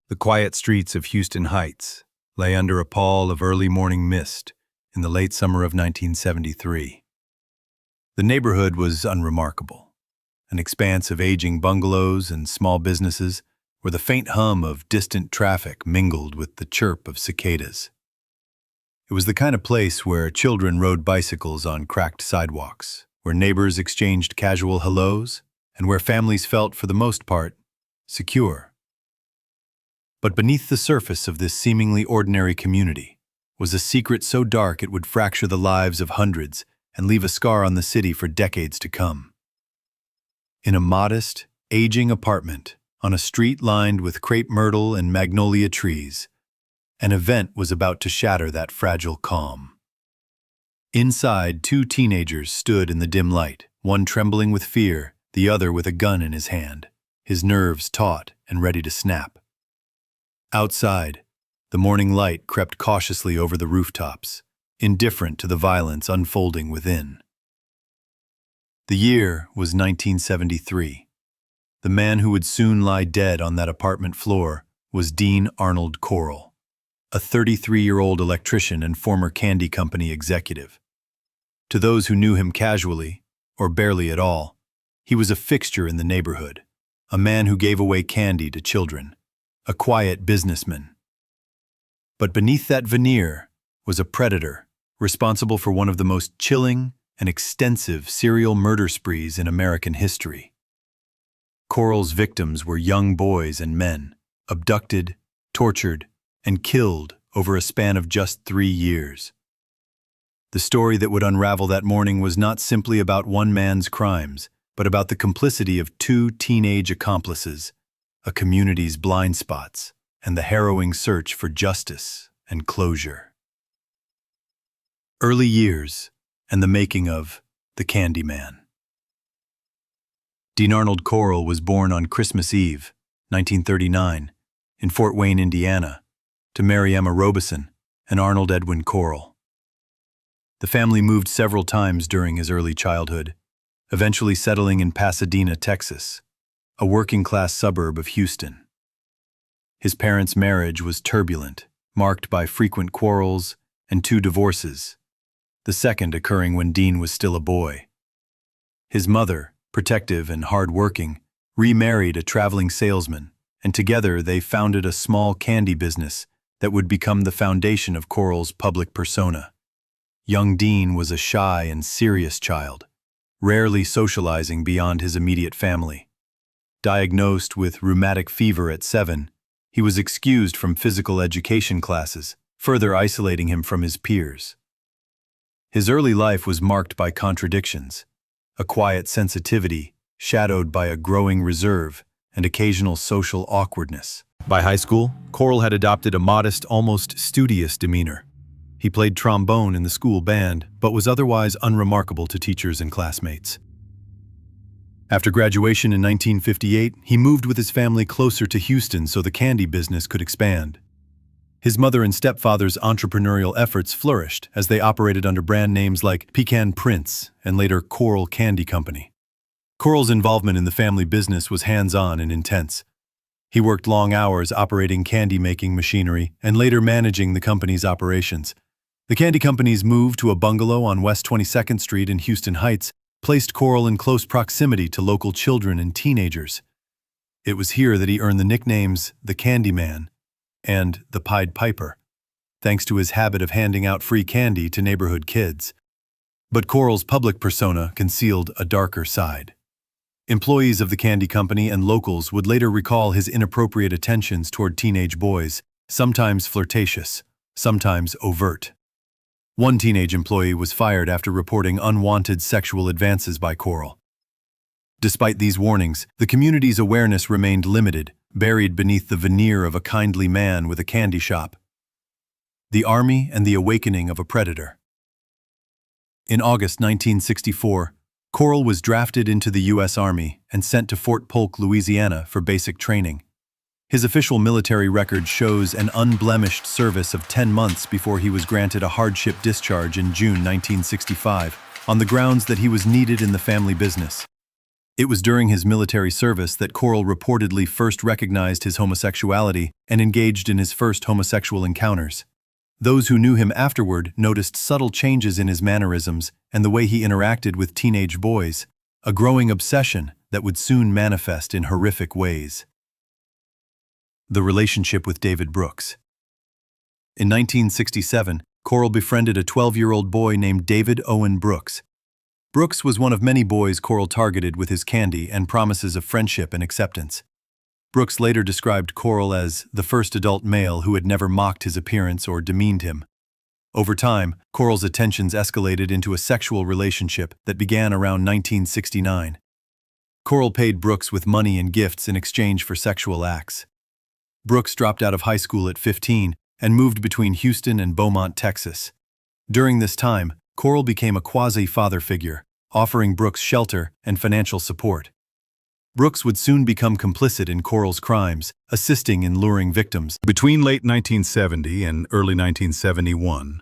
The quiet streets of Houston Heights lay under a pall of early morning mist in the late summer of 1973. The neighborhood was unremarkable, an expanse of aging bungalows and small businesses where the faint hum of distant traffic mingled with the chirp of cicadas. It was the kind of place where children rode bicycles on cracked sidewalks, where neighbors exchanged casual hellos, and where families felt, for the most part, secure. But beneath the surface of this seemingly ordinary community was a secret so dark it would fracture the lives of hundreds and leave a scar on the city for decades to come. In a modest, aging apartment on a street lined with crepe myrtle and magnolia trees, an event was about to shatter that fragile calm. Inside, two teenagers stood in the dim light, one trembling with fear, the other with a gun in his hand, his nerves taut and ready to snap. Outside, the morning light crept cautiously over the rooftops, indifferent to the violence unfolding within. The year was 1973. The man who would soon lie dead on that apartment floor was Dean Arnold Corll, a 33-year-old electrician and former candy company executive. To those who knew him casually, or barely at all, he was a fixture in the neighborhood, a man who gave away candy to children, a quiet businessman. But beneath that veneer was a predator responsible for one of the most chilling and extensive serial murder sprees in American history. Corll's victims were young boys and men, abducted, tortured, and killed over a span of just 3 years. The story that would unravel that morning was not simply about one man's crimes, but about the complicity of two teenage accomplices, a community's blind spots, and the harrowing search for justice and closure. Early years and the making of the Candyman. Dean Arnold Corll was born on Christmas Eve, 1939, in Fort Wayne, Indiana, to Mary Emma Robeson and Arnold Edwin Corll. The family moved several times during his early childhood, eventually settling in Pasadena, Texas, a working-class suburb of Houston. His parents' marriage was turbulent, marked by frequent quarrels and 2 divorces, the second occurring when Dean was still a boy. His mother, protective and hard-working, remarried a traveling salesman, and together they founded a small candy business that would become the foundation of Corll's public persona. Young Dean was a shy and serious child, rarely socializing beyond his immediate family. Diagnosed with rheumatic fever at 7, he was excused from physical education classes, further isolating him from his peers. His early life was marked by contradictions, a quiet sensitivity shadowed by a growing reserve and occasional social awkwardness. By high school, Corll had adopted a modest, almost studious demeanor. He played trombone in the school band, but was otherwise unremarkable to teachers and classmates. After graduation in 1958, he moved with his family closer to Houston so the candy business could expand. His mother and stepfather's entrepreneurial efforts flourished as they operated under brand names like Pecan Prince and later Corll Candy Company. Corll's involvement in the family business was hands-on and intense. He worked long hours operating candy-making machinery and later managing the company's operations. The candy company's move to a bungalow on West 22nd Street in Houston Heights placed Corll in close proximity to local children and teenagers. It was here that he earned the nicknames the Candyman and the Pied Piper, thanks to his habit of handing out free candy to neighborhood kids. But Corll's public persona concealed a darker side. Employees of the candy company and locals would later recall his inappropriate attentions toward teenage boys, sometimes flirtatious, sometimes overt. One teenage employee was fired after reporting unwanted sexual advances by Corll. Despite these warnings, the community's awareness remained limited, buried beneath the veneer of a kindly man with a candy shop. The Army and the Awakening of a Predator. In August 1964, Corll was drafted into the U.S. Army and sent to Fort Polk, Louisiana for basic training. His official military record shows an unblemished service of 10 months before he was granted a hardship discharge in June 1965, on the grounds that he was needed in the family business. It was during his military service that Coral reportedly first recognized his homosexuality and engaged in his first homosexual encounters. Those who knew him afterward noticed subtle changes in his mannerisms and the way he interacted with teenage boys, a growing obsession that would soon manifest in horrific ways. The relationship with David Brooks. In 1967, Coral befriended a 12-year-old boy named David Owen Brooks. Brooks was one of many boys Coral targeted with his candy and promises of friendship and acceptance. Brooks later described Coral as the first adult male who had never mocked his appearance or demeaned him. Over time, Coral's attentions escalated into a sexual relationship that began around 1969. Coral paid Brooks with money and gifts in exchange for sexual acts. Brooks dropped out of high school at 15 and moved between Houston and Beaumont, Texas. During this time, Coral became a quasi-father figure, offering Brooks shelter and financial support. Brooks would soon become complicit in Coral's crimes, assisting in luring victims. Between late 1970 and early 1971,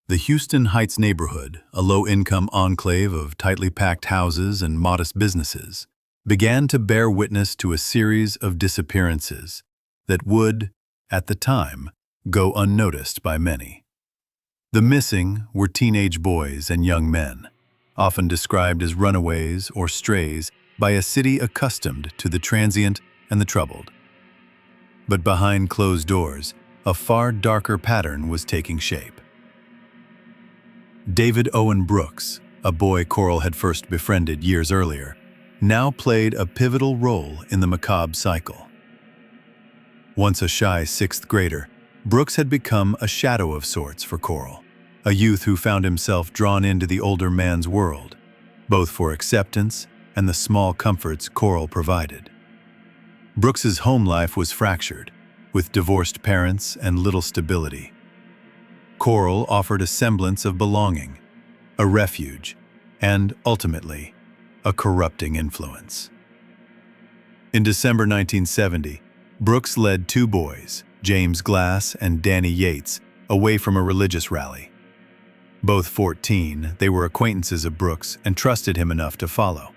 the Houston Heights neighborhood, a low-income enclave of tightly packed houses and modest businesses, began to bear witness to a series of disappearances that would, at the time, go unnoticed by many. The missing were teenage boys and young men, often described as runaways or strays by a city accustomed to the transient and the troubled. But behind closed doors, a far darker pattern was taking shape. David Owen Brooks, a boy Coral had first befriended years earlier, now played a pivotal role in the macabre cycle. Once a shy sixth grader, Brooks had become a shadow of sorts for Coral, a youth who found himself drawn into the older man's world, both for acceptance and the small comforts Coral provided. Brooks's home life was fractured, with divorced parents and little stability. Coral offered a semblance of belonging, a refuge, and, ultimately, a corrupting influence. In December 1970, Brooks led two boys, James Glass and Danny Yates, away from a religious rally. Both 14, they were acquaintances of Brooks and trusted him enough to follow.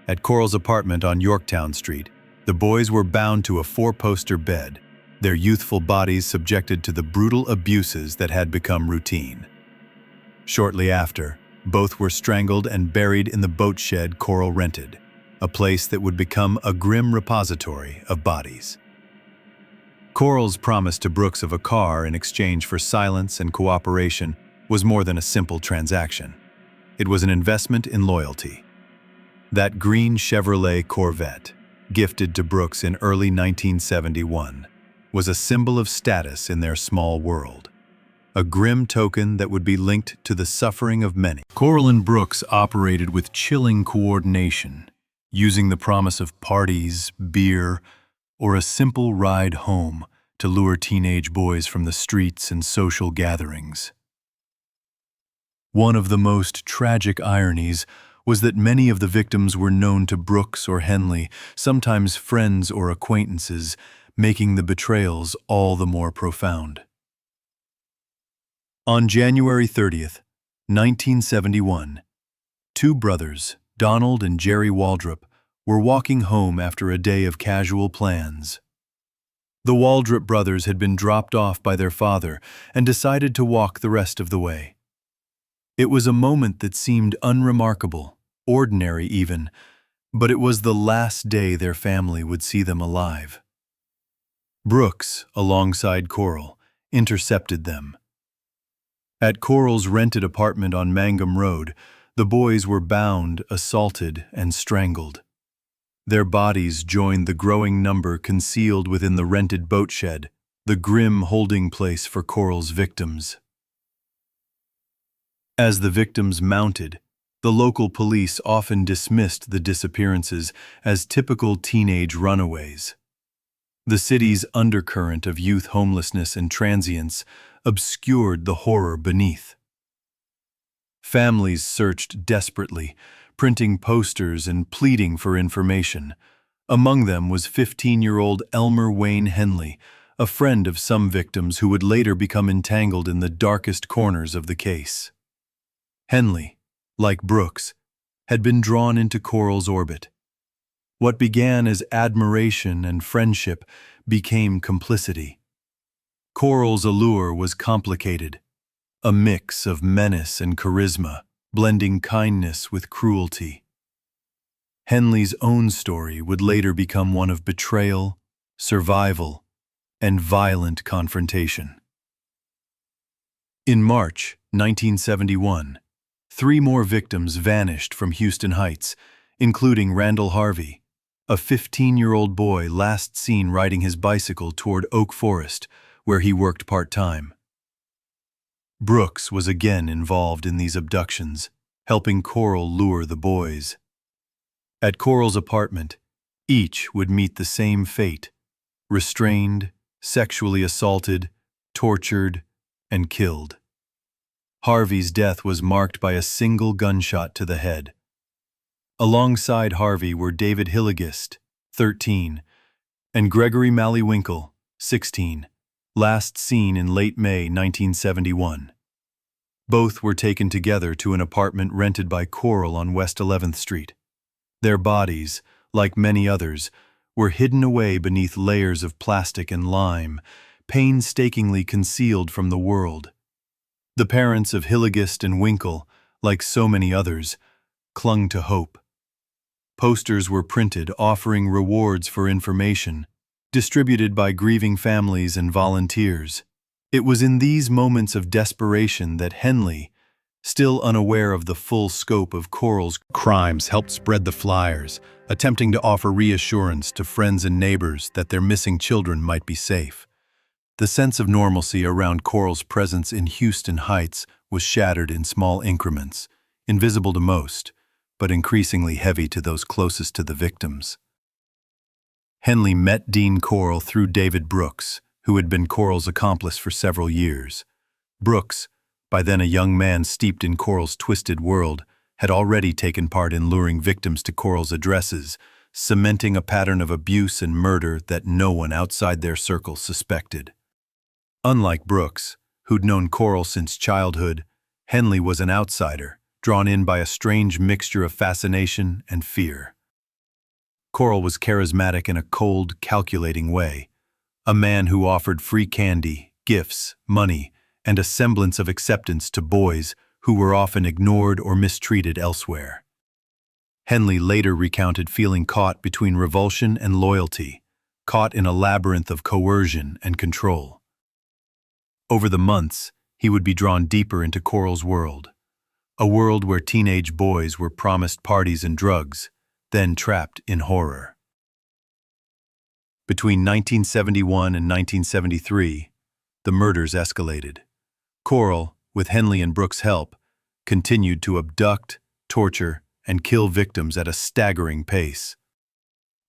At Coral's apartment on Yorktown Street, the boys were bound to a four-poster bed, their youthful bodies subjected to the brutal abuses that had become routine. Shortly after, both were strangled and buried in the boat shed Coral rented, a place that would become a grim repository of bodies. Coral's promise to Brooks of a car in exchange for silence and cooperation was more than a simple transaction. It was an investment in loyalty. That green Chevrolet Corvette, gifted to Brooks in early 1971, was a symbol of status in their small world, a grim token that would be linked to the suffering of many. Coral and Brooks operated with chilling coordination, using the promise of parties, beer, or a simple ride home to lure teenage boys from the streets and social gatherings. One of the most tragic ironies was that many of the victims were known to Brooks or Henley, sometimes friends or acquaintances, making the betrayals all the more profound. On January 30th, 1971, two brothers, Donald and Jerry Waldrop, were walking home after a day of casual plans. The Waldrop brothers had been dropped off by their father and decided to walk the rest of the way. It was a moment that seemed unremarkable, ordinary even, but it was the last day their family would see them alive. Brooks, alongside Coral, intercepted them. At Coral's rented apartment on Mangum Road, the boys were bound, assaulted, and strangled. Their bodies joined the growing number concealed within the rented boat shed, the grim holding place for Coral's victims. As the victims mounted, the local police often dismissed the disappearances as typical teenage runaways. The city's undercurrent of youth homelessness and transience obscured the horror beneath. Families searched desperately, printing posters and pleading for information. Among them was 15-year-old Elmer Wayne Henley, a friend of some victims who would later become entangled in the darkest corners of the case. Henley, like Brooks, had been drawn into Coral's orbit, What began as admiration and friendship became complicity. Coral's allure was complicated, a mix of menace and charisma, blending kindness with cruelty. Henley's own story would later become one of betrayal, survival, and violent confrontation. In March 1971, 3 more victims vanished from Houston Heights, including Randall Harvey, a 15-year-old boy last seen riding his bicycle toward Oak Forest, where he worked part-time. Brooks was again involved in these abductions, helping Coral lure the boys. At Coral's apartment, each would meet the same fate: restrained, sexually assaulted, tortured, and killed. Harvey's death was marked by a single gunshot to the head. Alongside Harvey were David Hilligist, 13, and Gregory Malley-Winkle, 16, last seen in late May 1971. Both were taken together to an apartment rented by Coral on West 11th Street. Their bodies, like many others, were hidden away beneath layers of plastic and lime, painstakingly concealed from the world. The parents of Hilligist and Winkle, like so many others, clung to hope. Posters were printed offering rewards for information, distributed by grieving families and volunteers. It was in these moments of desperation that Henley, still unaware of the full scope of Coral's crimes, helped spread the flyers, attempting to offer reassurance to friends and neighbors that their missing children might be safe. The sense of normalcy around Coral's presence in Houston Heights was shattered in small increments, invisible to most, but increasingly heavy to those closest to the victims. Henley met Dean Coral through David Brooks, who had been Coral's accomplice for several years. Brooks, by then a young man steeped in Coral's twisted world, had already taken part in luring victims to Coral's addresses, cementing a pattern of abuse and murder that no one outside their circle suspected. Unlike Brooks, who'd known Coral since childhood, Henley was an outsider, drawn in by a strange mixture of fascination and fear. Coral was charismatic in a cold, calculating way, a man who offered free candy, gifts, money, and a semblance of acceptance to boys who were often ignored or mistreated elsewhere. Henley later recounted feeling caught between revulsion and loyalty, caught in a labyrinth of coercion and control. Over the months, he would be drawn deeper into Coral's world, a world where teenage boys were promised parties and drugs, then trapped in horror. Between 1971 and 1973, the murders escalated. Coral, with Henley and Brooks' help, continued to abduct, torture, and kill victims at a staggering pace.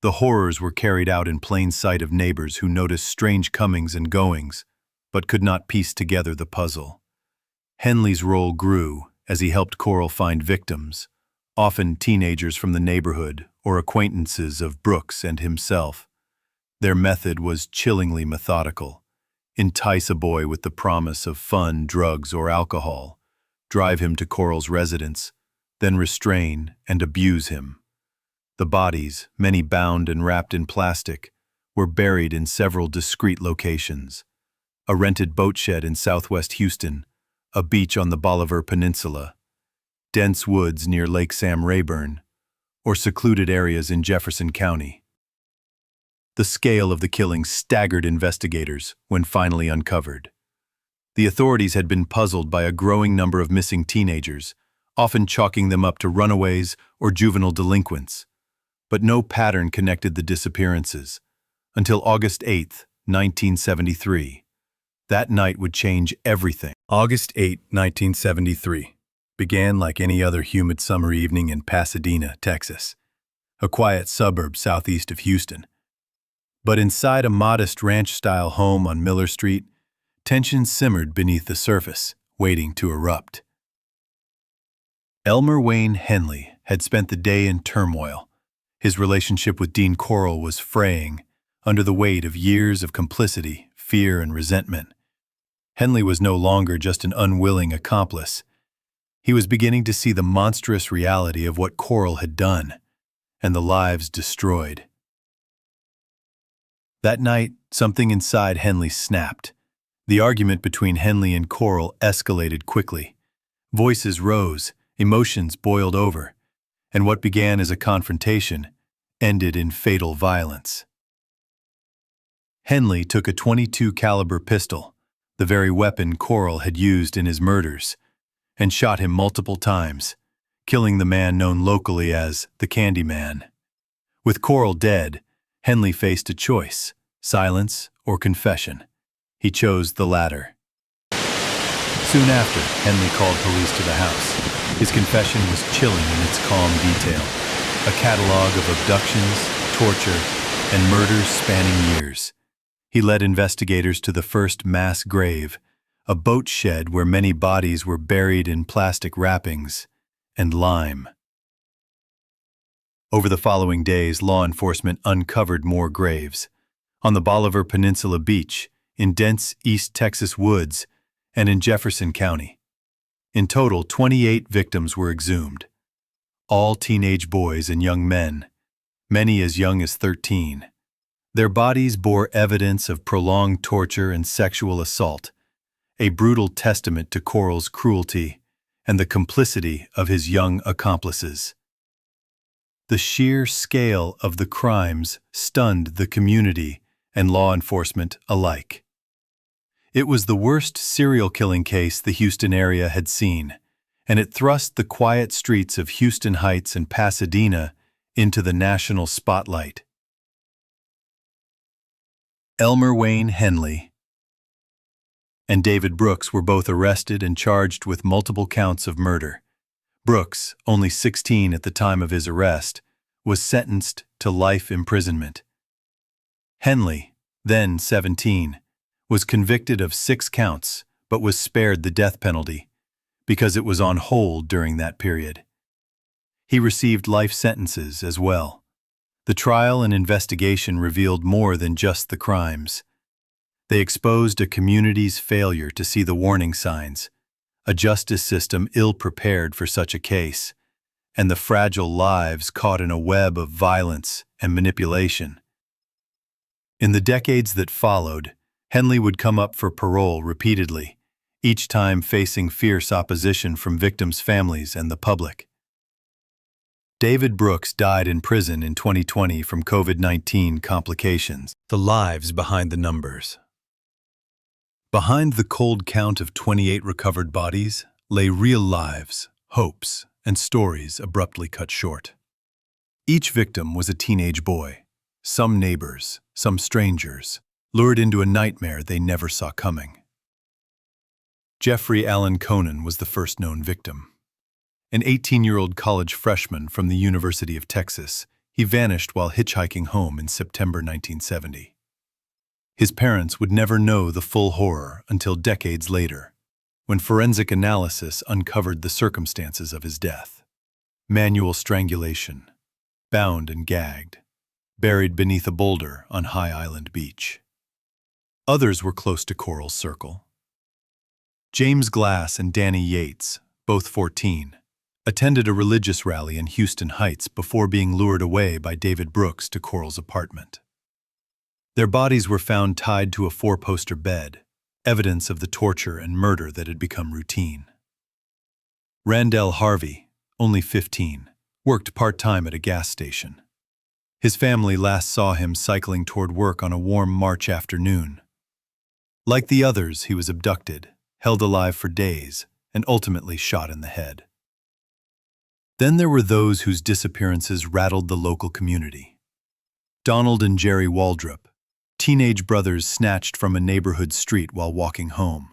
The horrors were carried out in plain sight of neighbors who noticed strange comings and goings, but could not piece together the puzzle. Henley's role grew as he helped Coral find victims, often teenagers from the neighborhood or acquaintances of Brooks and himself. Their method was chillingly methodical: entice a boy with the promise of fun, drugs, or alcohol, drive him to Coral's residence, then restrain and abuse him. The bodies, many bound and wrapped in plastic, were buried in several discreet locations: a rented boat shed in southwest Houston, a beach on the Bolivar Peninsula, dense woods near Lake Sam Rayburn, or secluded areas in Jefferson County. The scale of the killings staggered investigators when finally uncovered. The authorities had been puzzled by a growing number of missing teenagers, often chalking them up to runaways or juvenile delinquents. But no pattern connected the disappearances, until August 8, 1973. That night would change everything. August 8, 1973, began like any other humid summer evening in Pasadena, Texas, a quiet suburb southeast of Houston. But inside a modest ranch-style home on Miller Street, tension simmered beneath the surface, waiting to erupt. Elmer Wayne Henley had spent the day in turmoil. His relationship with Dean Coral was fraying, under the weight of years of complicity, fear, and resentment. Henley was no longer just an unwilling accomplice. He was beginning to see the monstrous reality of what Coral had done, and the lives destroyed. That night, something inside Henley snapped. The argument between Henley and Coral escalated quickly. Voices rose, emotions boiled over, and what began as a confrontation ended in fatal violence. Henley took a .22 caliber pistol, the very weapon Coral had used in his murders, and shot him multiple times, killing the man known locally as the Candyman. With Coral dead, Henley faced a choice: silence or confession. He chose the latter. Soon after, Henley called police to the house. His confession was chilling in its calm detail, a catalog of abductions, torture, and murders spanning years. He led investigators to the first mass grave, a boat shed where many bodies were buried in plastic wrappings and lime. Over the following days, law enforcement uncovered more graves. On the Bolivar Peninsula Beach, in dense East Texas woods, and in Jefferson County. In total, 28 victims were exhumed. All teenage boys and young men, many as young as 13. Their bodies bore evidence of prolonged torture and sexual assault, a brutal testament to Coral's cruelty and the complicity of his young accomplices. The sheer scale of the crimes stunned the community and law enforcement alike. It was the worst serial killing case the Houston area had seen, and it thrust the quiet streets of Houston Heights and Pasadena into the national spotlight. Elmer Wayne Henley and David Brooks were both arrested and charged with multiple counts of murder. Brooks, only 16 at the time of his arrest, was sentenced to life imprisonment. Henley, then 17, was convicted of 6 counts but was spared the death penalty because it was on hold during that period. He received life sentences as well. The trial and investigation revealed more than just the crimes. They exposed a community's failure to see the warning signs, a justice system ill-prepared for such a case, and the fragile lives caught in a web of violence and manipulation. In the decades that followed, Henley would come up for parole repeatedly, each time facing fierce opposition from victims' families and the public. David Brooks died in prison in 2020 from COVID-19 complications. The lives behind the numbers. Behind the cold count of 28 recovered bodies lay real lives, hopes, and stories abruptly cut short. Each victim was a teenage boy, some neighbors, some strangers, lured into a nightmare they never saw coming. Jeffrey Allen Conan was the first known victim. An 18-year-old college freshman from the University of Texas, he vanished while hitchhiking home in September 1970. His parents would never know the full horror until decades later, when forensic analysis uncovered the circumstances of his death. Manual strangulation, bound and gagged, buried beneath a boulder on High Island Beach. Others were close to Coral's circle. James Glass and Danny Yates, both 14, attended a religious rally in Houston Heights before being lured away by David Brooks to Coral's apartment. Their bodies were found tied to a 4-poster bed, evidence of the torture and murder that had become routine. Randell Harvey, only 15, worked part-time at a gas station. His family last saw him cycling toward work on a warm March afternoon. Like the others, he was abducted, held alive for days, and ultimately shot in the head. Then there were those whose disappearances rattled the local community. Donald and Jerry Waldrop, teenage brothers snatched from a neighborhood street while walking home.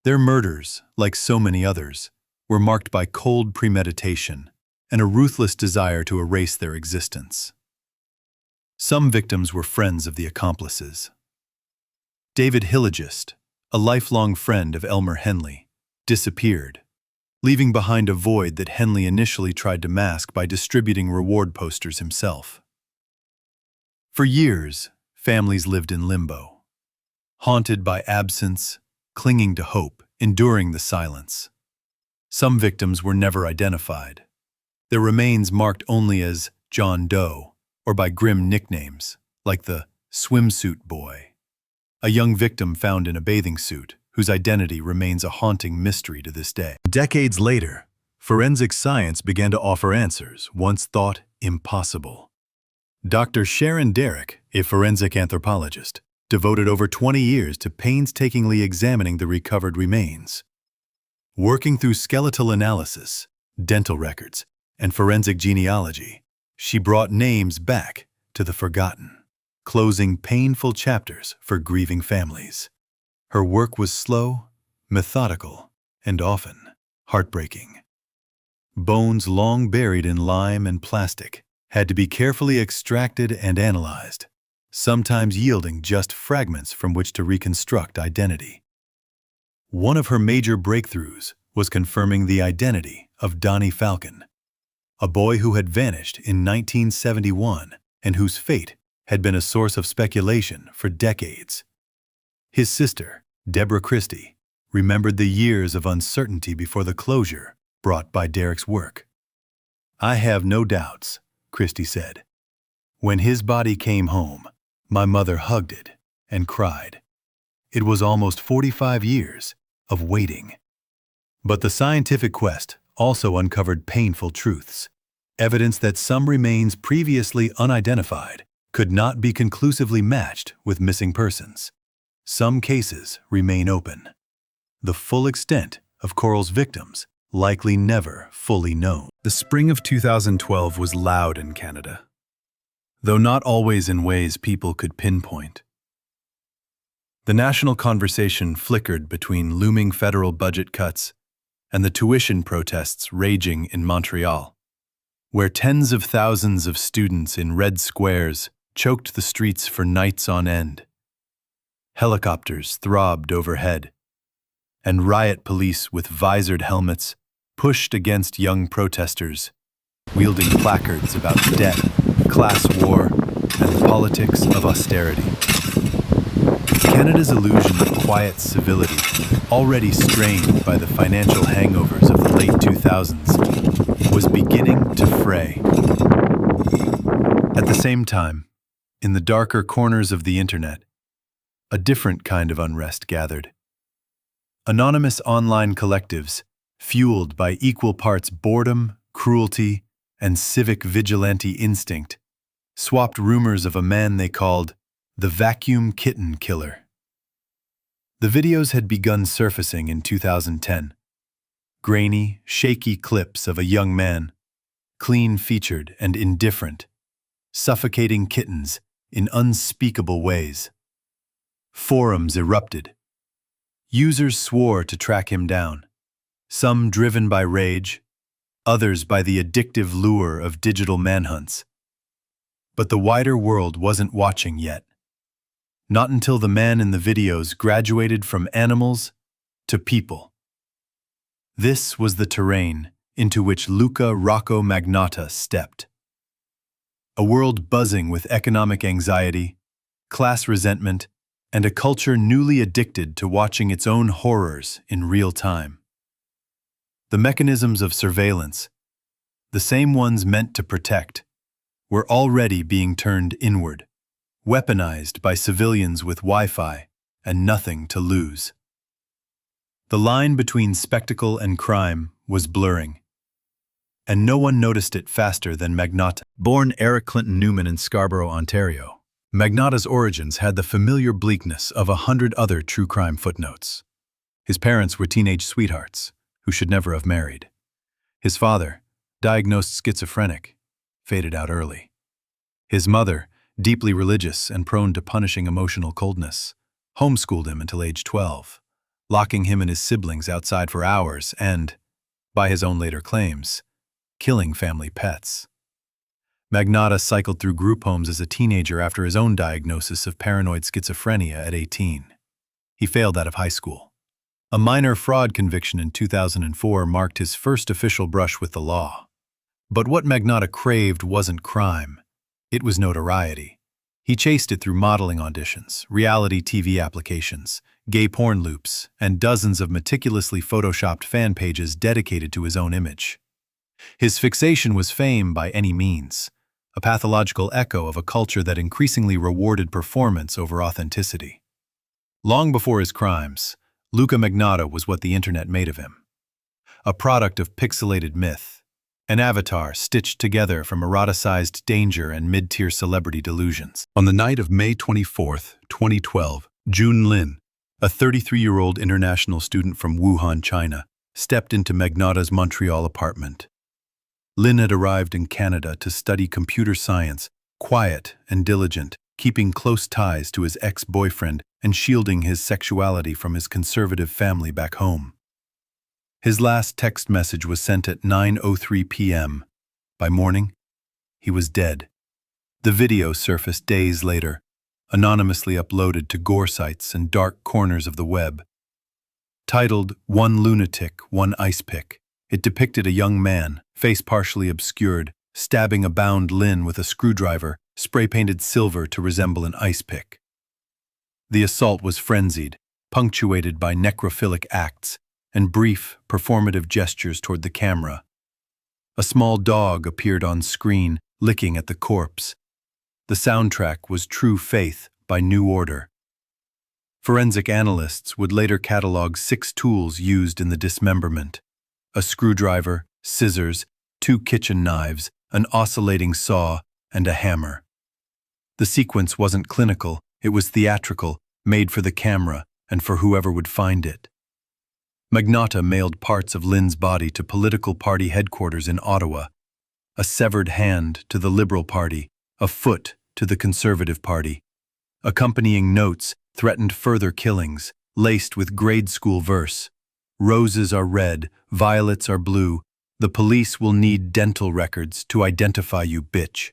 Their murders, like so many others, were marked by cold premeditation and a ruthless desire to erase their existence. Some victims were friends of the accomplices. David Hillagist, a lifelong friend of Elmer Henley, disappeared, leaving behind a void that Henley initially tried to mask by distributing reward posters himself. For years, families lived in limbo, haunted by absence, clinging to hope, enduring the silence. Some victims were never identified, their remains marked only as John Doe, or by grim nicknames, like the swimsuit boy. A young victim found in a bathing suit, whose identity remains a haunting mystery to this day. Decades later, forensic science began to offer answers once thought impossible. Dr. Sharon Derrick, a forensic anthropologist, devoted over 20 years to painstakingly examining the recovered remains. Working through skeletal analysis, dental records, and forensic genealogy, she brought names back to the forgotten, closing painful chapters for grieving families. Her work was slow, methodical, and often heartbreaking. Bones long buried in lime and plastic had to be carefully extracted and analyzed, sometimes yielding just fragments from which to reconstruct identity. One of her major breakthroughs was confirming the identity of Donnie Falcon, a boy who had vanished in 1971 and whose fate had been a source of speculation for decades. His sister, Deborah Christie, remembered the years of uncertainty before the closure brought by Derrick's work. "I have no doubts," Christie said. "When his body came home, my mother hugged it and cried. It was almost 45 years of waiting." But the scientific quest also uncovered painful truths, evidence that some remains previously unidentified could not be conclusively matched with missing persons. Some cases remain open. The full extent of Coral's victims likely never fully known. The spring of 2012 was loud in Canada, though not always in ways people could pinpoint. The national conversation flickered between looming federal budget cuts and the tuition protests raging in Montreal, where tens of thousands of students in red squares choked the streets for nights on end. Helicopters throbbed overhead, and riot police with visored helmets pushed against young protesters, wielding placards about debt, class war, and the politics of austerity. Canada's illusion of quiet civility, already strained by the financial hangovers of the late 2000s, was beginning to fray. At the same time, in the darker corners of the internet, a different kind of unrest gathered. Anonymous online collectives, fueled by equal parts boredom, cruelty, and civic vigilante instinct, swapped rumors of a man they called the Vacuum Kitten Killer. The videos had begun surfacing in 2010. Grainy, shaky clips of a young man, clean-featured and indifferent, suffocating kittens in unspeakable ways. Forums erupted. Users swore to track him down, some driven by rage, others by the addictive lure of digital manhunts. But the wider world wasn't watching yet. Not until the man in the videos graduated from animals to people. This was the terrain into which Luca Rocco Magnotta stepped. A world buzzing with economic anxiety, class resentment, and a culture newly addicted to watching its own horrors in real time. The mechanisms of surveillance, the same ones meant to protect, were already being turned inward, weaponized by civilians with Wi-Fi and nothing to lose. The line between spectacle and crime was blurring, and no one noticed it faster than Magnotta. Born Eric Clinton Newman in Scarborough, Ontario, Magnotta's origins had the familiar bleakness of 100 other true crime footnotes. His parents were teenage sweethearts who should never have married. His father, diagnosed schizophrenic, faded out early. His mother, deeply religious and prone to punishing emotional coldness, homeschooled him until age 12, locking him and his siblings outside for hours and, by his own later claims, killing family pets. Magnotta cycled through group homes as a teenager after his own diagnosis of paranoid schizophrenia at 18. He failed out of high school. A minor fraud conviction in 2004 marked his first official brush with the law. But what Magnotta craved wasn't crime. It was notoriety. He chased it through modeling auditions, reality TV applications, gay porn loops, and dozens of meticulously photoshopped fan pages dedicated to his own image. His fixation was fame by any means, a pathological echo of a culture that increasingly rewarded performance over authenticity. Long before his crimes, Luka Magnotta was what the internet made of him. A product of pixelated myth, an avatar stitched together from eroticized danger and mid-tier celebrity delusions. On the night of May 24, 2012, Jun Lin, a 33-year-old international student from Wuhan, China, stepped into Magnotta's Montreal apartment. Lin had arrived in Canada to study computer science, quiet and diligent, keeping close ties to his ex-boyfriend and shielding his sexuality from his conservative family back home. His last text message was sent at 9:03 p.m. By morning, he was dead. The video surfaced days later, anonymously uploaded to gore sites and dark corners of the web. Titled "One Lunatic, One Ice Pick," it depicted a young man, face partially obscured, stabbing a bound Lin with a screwdriver, spray-painted silver to resemble an ice pick. The assault was frenzied, punctuated by necrophilic acts and brief, performative gestures toward the camera. A small dog appeared on screen, licking at the corpse. The soundtrack was True Faith by New Order. Forensic analysts would later catalog 6 tools used in the dismemberment: a screwdriver, scissors, 2 kitchen knives, an oscillating saw, and a hammer. The sequence wasn't clinical, it was theatrical, made for the camera and for whoever would find it. Magnotta mailed parts of Lin's body to political party headquarters in Ottawa, a severed hand to the Liberal Party, a foot to the Conservative Party. Accompanying notes threatened further killings, laced with grade school verse. Roses are red, violets are blue. The police will need dental records to identify you, bitch.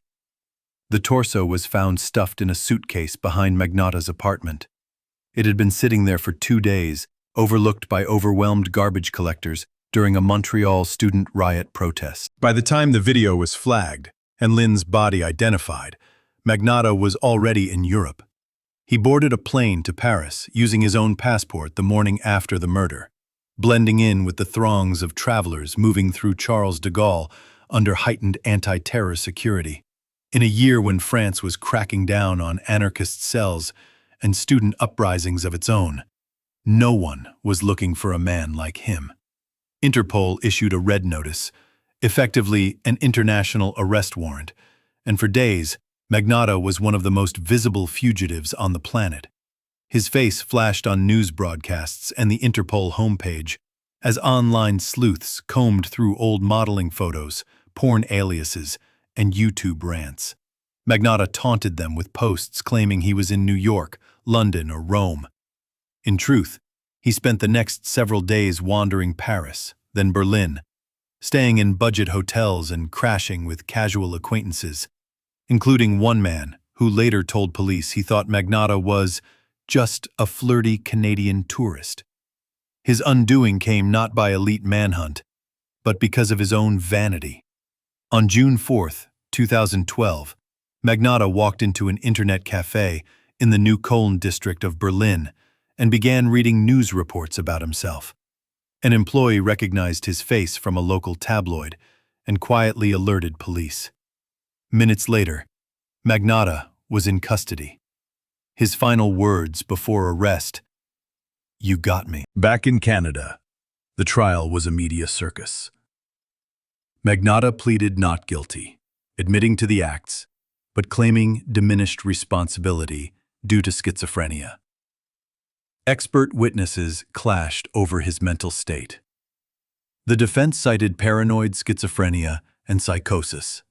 The torso was found stuffed in a suitcase behind Magnotta's apartment. It had been sitting there for 2 days, overlooked by overwhelmed garbage collectors during a Montreal student riot protest. By the time the video was flagged and Lin's body identified, Magnotta was already in Europe. He boarded a plane to Paris using his own passport the morning after the murder, blending in with the throngs of travelers moving through Charles de Gaulle under heightened anti-terror security. In a year when France was cracking down on anarchist cells and student uprisings of its own, no one was looking for a man like him. Interpol issued a red notice, effectively an international arrest warrant, and for days, Magnotta was one of the most visible fugitives on the planet. His face flashed on news broadcasts and the Interpol homepage as online sleuths combed through old modeling photos, porn aliases, and YouTube rants. Magnotta taunted them with posts claiming he was in New York, London, or Rome. In truth, he spent the next several days wandering Paris, then Berlin, staying in budget hotels and crashing with casual acquaintances, including one man who later told police he thought Magnotta was just a flirty Canadian tourist. His undoing came not by elite manhunt, but because of his own vanity. On June 4, 2012, Magnotta walked into an internet cafe in the Neukölln district of Berlin and began reading news reports about himself. An employee recognized his face from a local tabloid and quietly alerted police. Minutes later, Magnotta was in custody. His final words before arrest: "You got me." Back in Canada, the trial was a media circus. Magnotta pleaded not guilty, admitting to the acts, but claiming diminished responsibility due to schizophrenia. Expert witnesses clashed over his mental state. The defense cited paranoid schizophrenia and psychosis.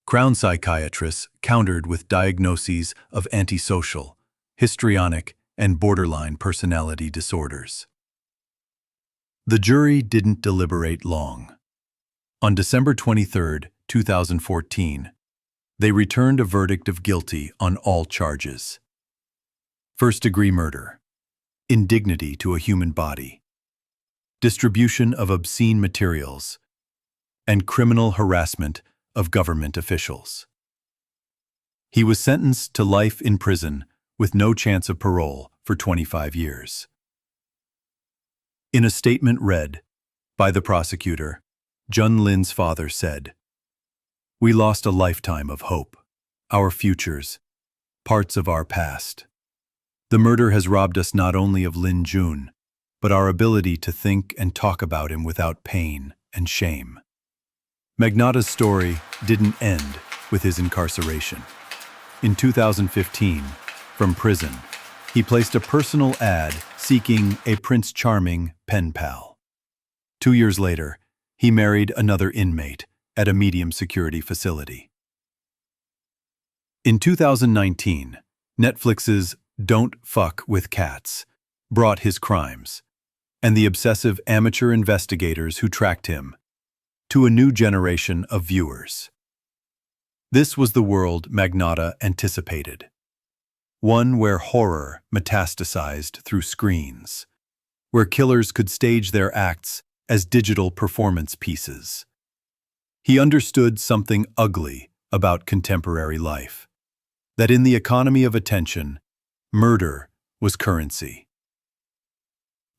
Crown psychiatrists countered with diagnoses of antisocial, histrionic, and borderline personality disorders. The jury didn't deliberate long. On December 23, 2014, they returned a verdict of guilty on all charges: first-degree murder, indignity to a human body, distribution of obscene materials, and criminal harassment of government officials. He was sentenced to life in prison with no chance of parole for 25 years. In a statement read by the prosecutor, Jun Lin's father said, We lost a lifetime of hope, our futures, parts of our past. The murder has robbed us not only of Lin Jun, but our ability to think and talk about him without pain and shame. Magnotta's story didn't end with his incarceration. In 2015, from prison, he placed a personal ad seeking a Prince Charming pen pal. 2 years later, he married another inmate at a medium-security facility. In 2019, Netflix's Don't Fuck with Cats brought his crimes, and the obsessive amateur investigators who tracked him, to a new generation of viewers. This was the world Magnotta anticipated. One where horror metastasized through screens, where killers could stage their acts as digital performance pieces. He understood something ugly about contemporary life, that in the economy of attention, murder was currency.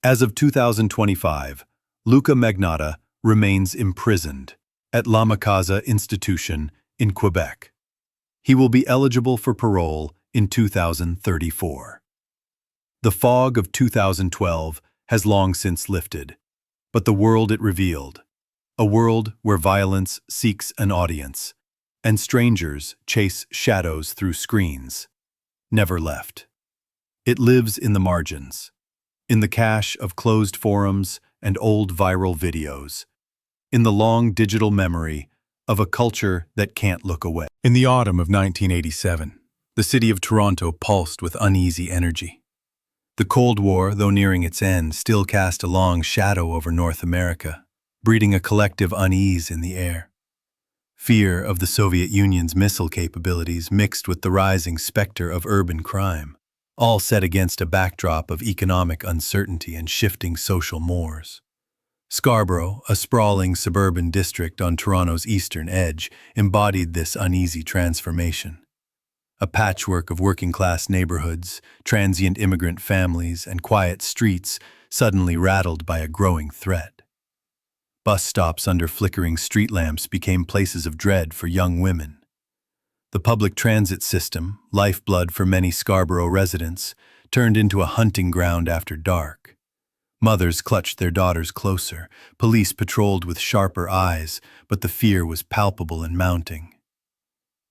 As of 2025, Luca Magnotta remains imprisoned at Lamakaza Institution in Quebec. He will be eligible for parole in 2034. The fog of 2012 has long since lifted, but the world it revealed, a world where violence seeks an audience, and strangers chase shadows through screens, never left. It lives in the margins, in the cache of closed forums and old viral videos, in the long digital memory of a culture that can't look away. In the autumn of 1987, the city of Toronto pulsed with uneasy energy. The Cold War, though nearing its end, still cast a long shadow over North America, breeding a collective unease in the air. Fear of the Soviet Union's missile capabilities mixed with the rising specter of urban crime, all set against a backdrop of economic uncertainty and shifting social mores. Scarborough, a sprawling suburban district on Toronto's eastern edge, embodied this uneasy transformation. A patchwork of working-class neighborhoods, transient immigrant families, and quiet streets suddenly rattled by a growing threat. Bus stops under flickering street lamps became places of dread for young women. The public transit system, lifeblood for many Scarborough residents, turned into a hunting ground after dark. Mothers clutched their daughters closer, police patrolled with sharper eyes, but the fear was palpable and mounting.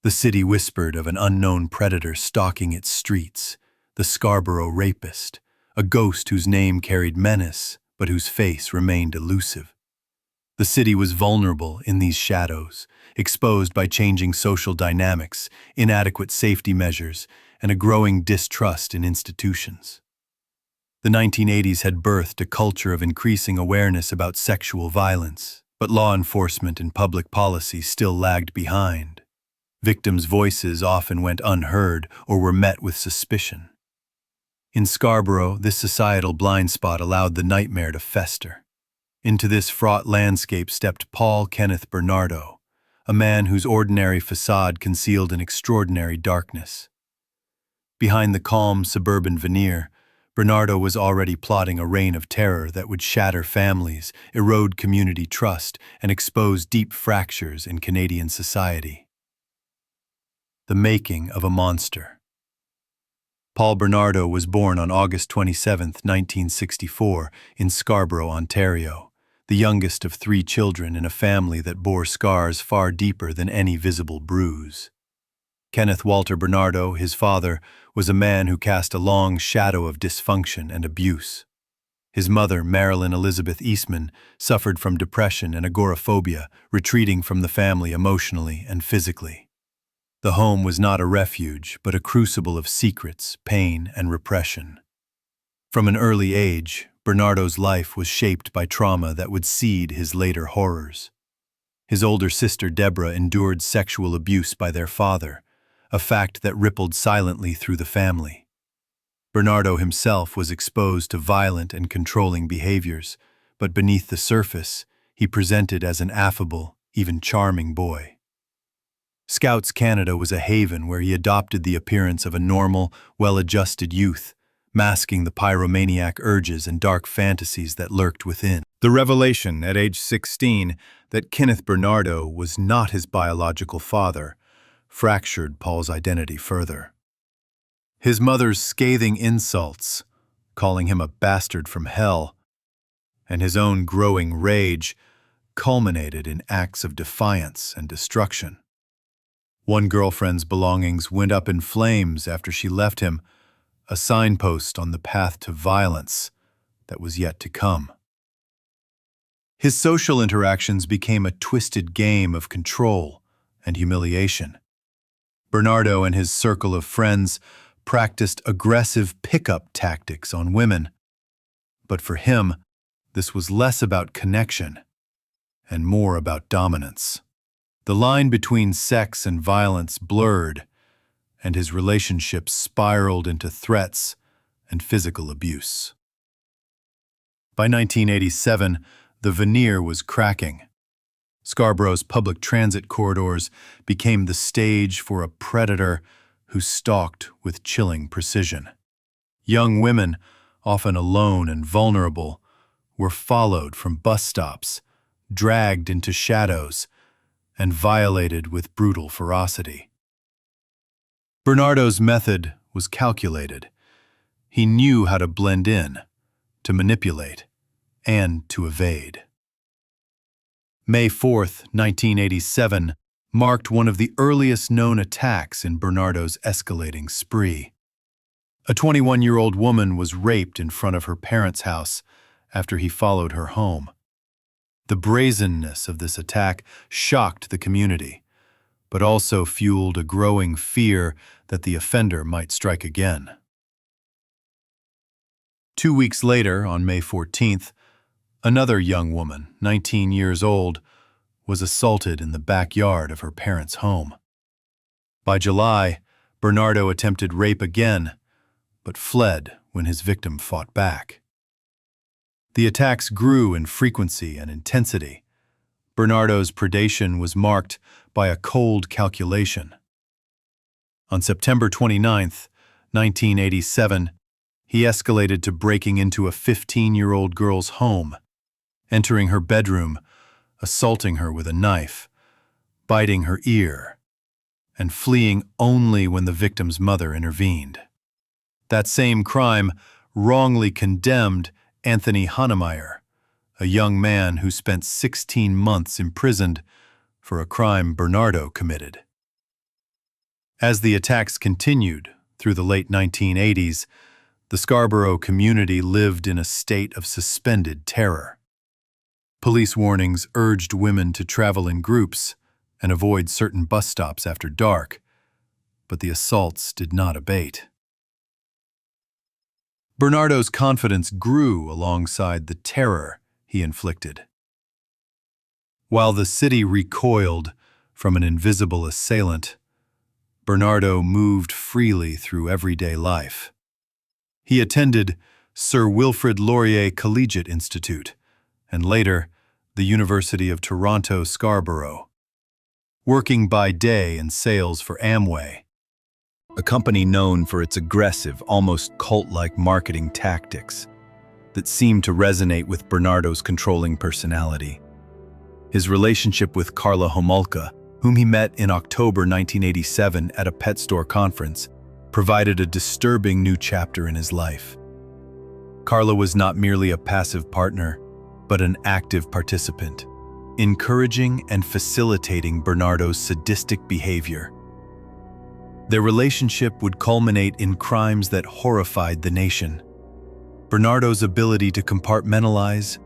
The city whispered of an unknown predator stalking its streets, the Scarborough rapist, a ghost whose name carried menace, but whose face remained elusive. The city was vulnerable in these shadows, exposed by changing social dynamics, inadequate safety measures, and a growing distrust in institutions. The 1980s had birthed a culture of increasing awareness about sexual violence, but law enforcement and public policy still lagged behind. Victims' voices often went unheard or were met with suspicion. In Scarborough, this societal blind spot allowed the nightmare to fester. Into this fraught landscape stepped Paul Kenneth Bernardo, a man whose ordinary facade concealed an extraordinary darkness. Behind the calm suburban veneer, Bernardo was already plotting a reign of terror that would shatter families, erode community trust, and expose deep fractures in Canadian society. The making of a monster. Paul Bernardo was born on August 27, 1964, in Scarborough, Ontario, the youngest of 3 children in a family that bore scars far deeper than any visible bruise. Kenneth Walter Bernardo, his father, was a man who cast a long shadow of dysfunction and abuse. His mother, Marilyn Elizabeth Eastman, suffered from depression and agoraphobia, retreating from the family emotionally and physically. The home was not a refuge, but a crucible of secrets, pain, and repression. From an early age, Bernardo's life was shaped by trauma that would seed his later horrors. His older sister Deborah endured sexual abuse by their father, a fact that rippled silently through the family. Bernardo himself was exposed to violent and controlling behaviors, but beneath the surface, he presented as an affable, even charming boy. Scouts Canada was a haven where he adopted the appearance of a normal, well-adjusted youth, masking the pyromaniac urges and dark fantasies that lurked within. The revelation at age 16 that Kenneth Bernardo was not his biological father fractured Paul's identity further. His mother's scathing insults, calling him a bastard from hell, and his own growing rage culminated in acts of defiance and destruction. One girlfriend's belongings went up in flames after she left him, a signpost on the path to violence that was yet to come. His social interactions became a twisted game of control and humiliation. Bernardo and his circle of friends practiced aggressive pickup tactics on women, but for him, this was less about connection and more about dominance. The line between sex and violence blurred, and his relationships spiraled into threats and physical abuse. By 1987, the veneer was cracking. Scarborough's public transit corridors became the stage for a predator who stalked with chilling precision. Young women, often alone and vulnerable, were followed from bus stops, dragged into shadows, and violated with brutal ferocity. Bernardo's method was calculated. He knew how to blend in, to manipulate, and to evade. May 4, 1987, marked one of the earliest known attacks in Bernardo's escalating spree. A 21-year-old woman was raped in front of her parents' house after he followed her home. The brazenness of this attack shocked the community, but also fueled a growing fear that the offender might strike again. 2 weeks later, on May 14th, another young woman, 19 years old, was assaulted in the backyard of her parents' home. By July, Bernardo attempted rape again, but fled when his victim fought back. The attacks grew in frequency and intensity. Bernardo's predation was marked by a cold calculation. On September 29, 1987, he escalated to breaking into a 15-year-old girl's home, entering her bedroom, assaulting her with a knife, biting her ear, and fleeing only when the victim's mother intervened. That same crime wrongly condemned Anthony Hannemeyer, a young man who spent 16 months imprisoned for a crime Bernardo committed. As the attacks continued through the late 1980s, the Scarborough community lived in a state of suspended terror. Police warnings urged women to travel in groups and avoid certain bus stops after dark, but the assaults did not abate. Bernardo's confidence grew alongside the terror he inflicted. While the city recoiled from an invisible assailant, Bernardo moved freely through everyday life. He attended Sir Wilfrid Laurier Collegiate Institute and later the University of Toronto Scarborough, working by day in sales for Amway, a company known for its aggressive, almost cult-like marketing tactics that seemed to resonate with Bernardo's controlling personality. His relationship with Karla Homolka, whom he met in October 1987 at a pet store conference, provided a disturbing new chapter in his life. Karla was not merely a passive partner, but an active participant, encouraging and facilitating Bernardo's sadistic behavior. Their relationship would culminate in crimes that horrified the nation. Bernardo's ability to compartmentalize,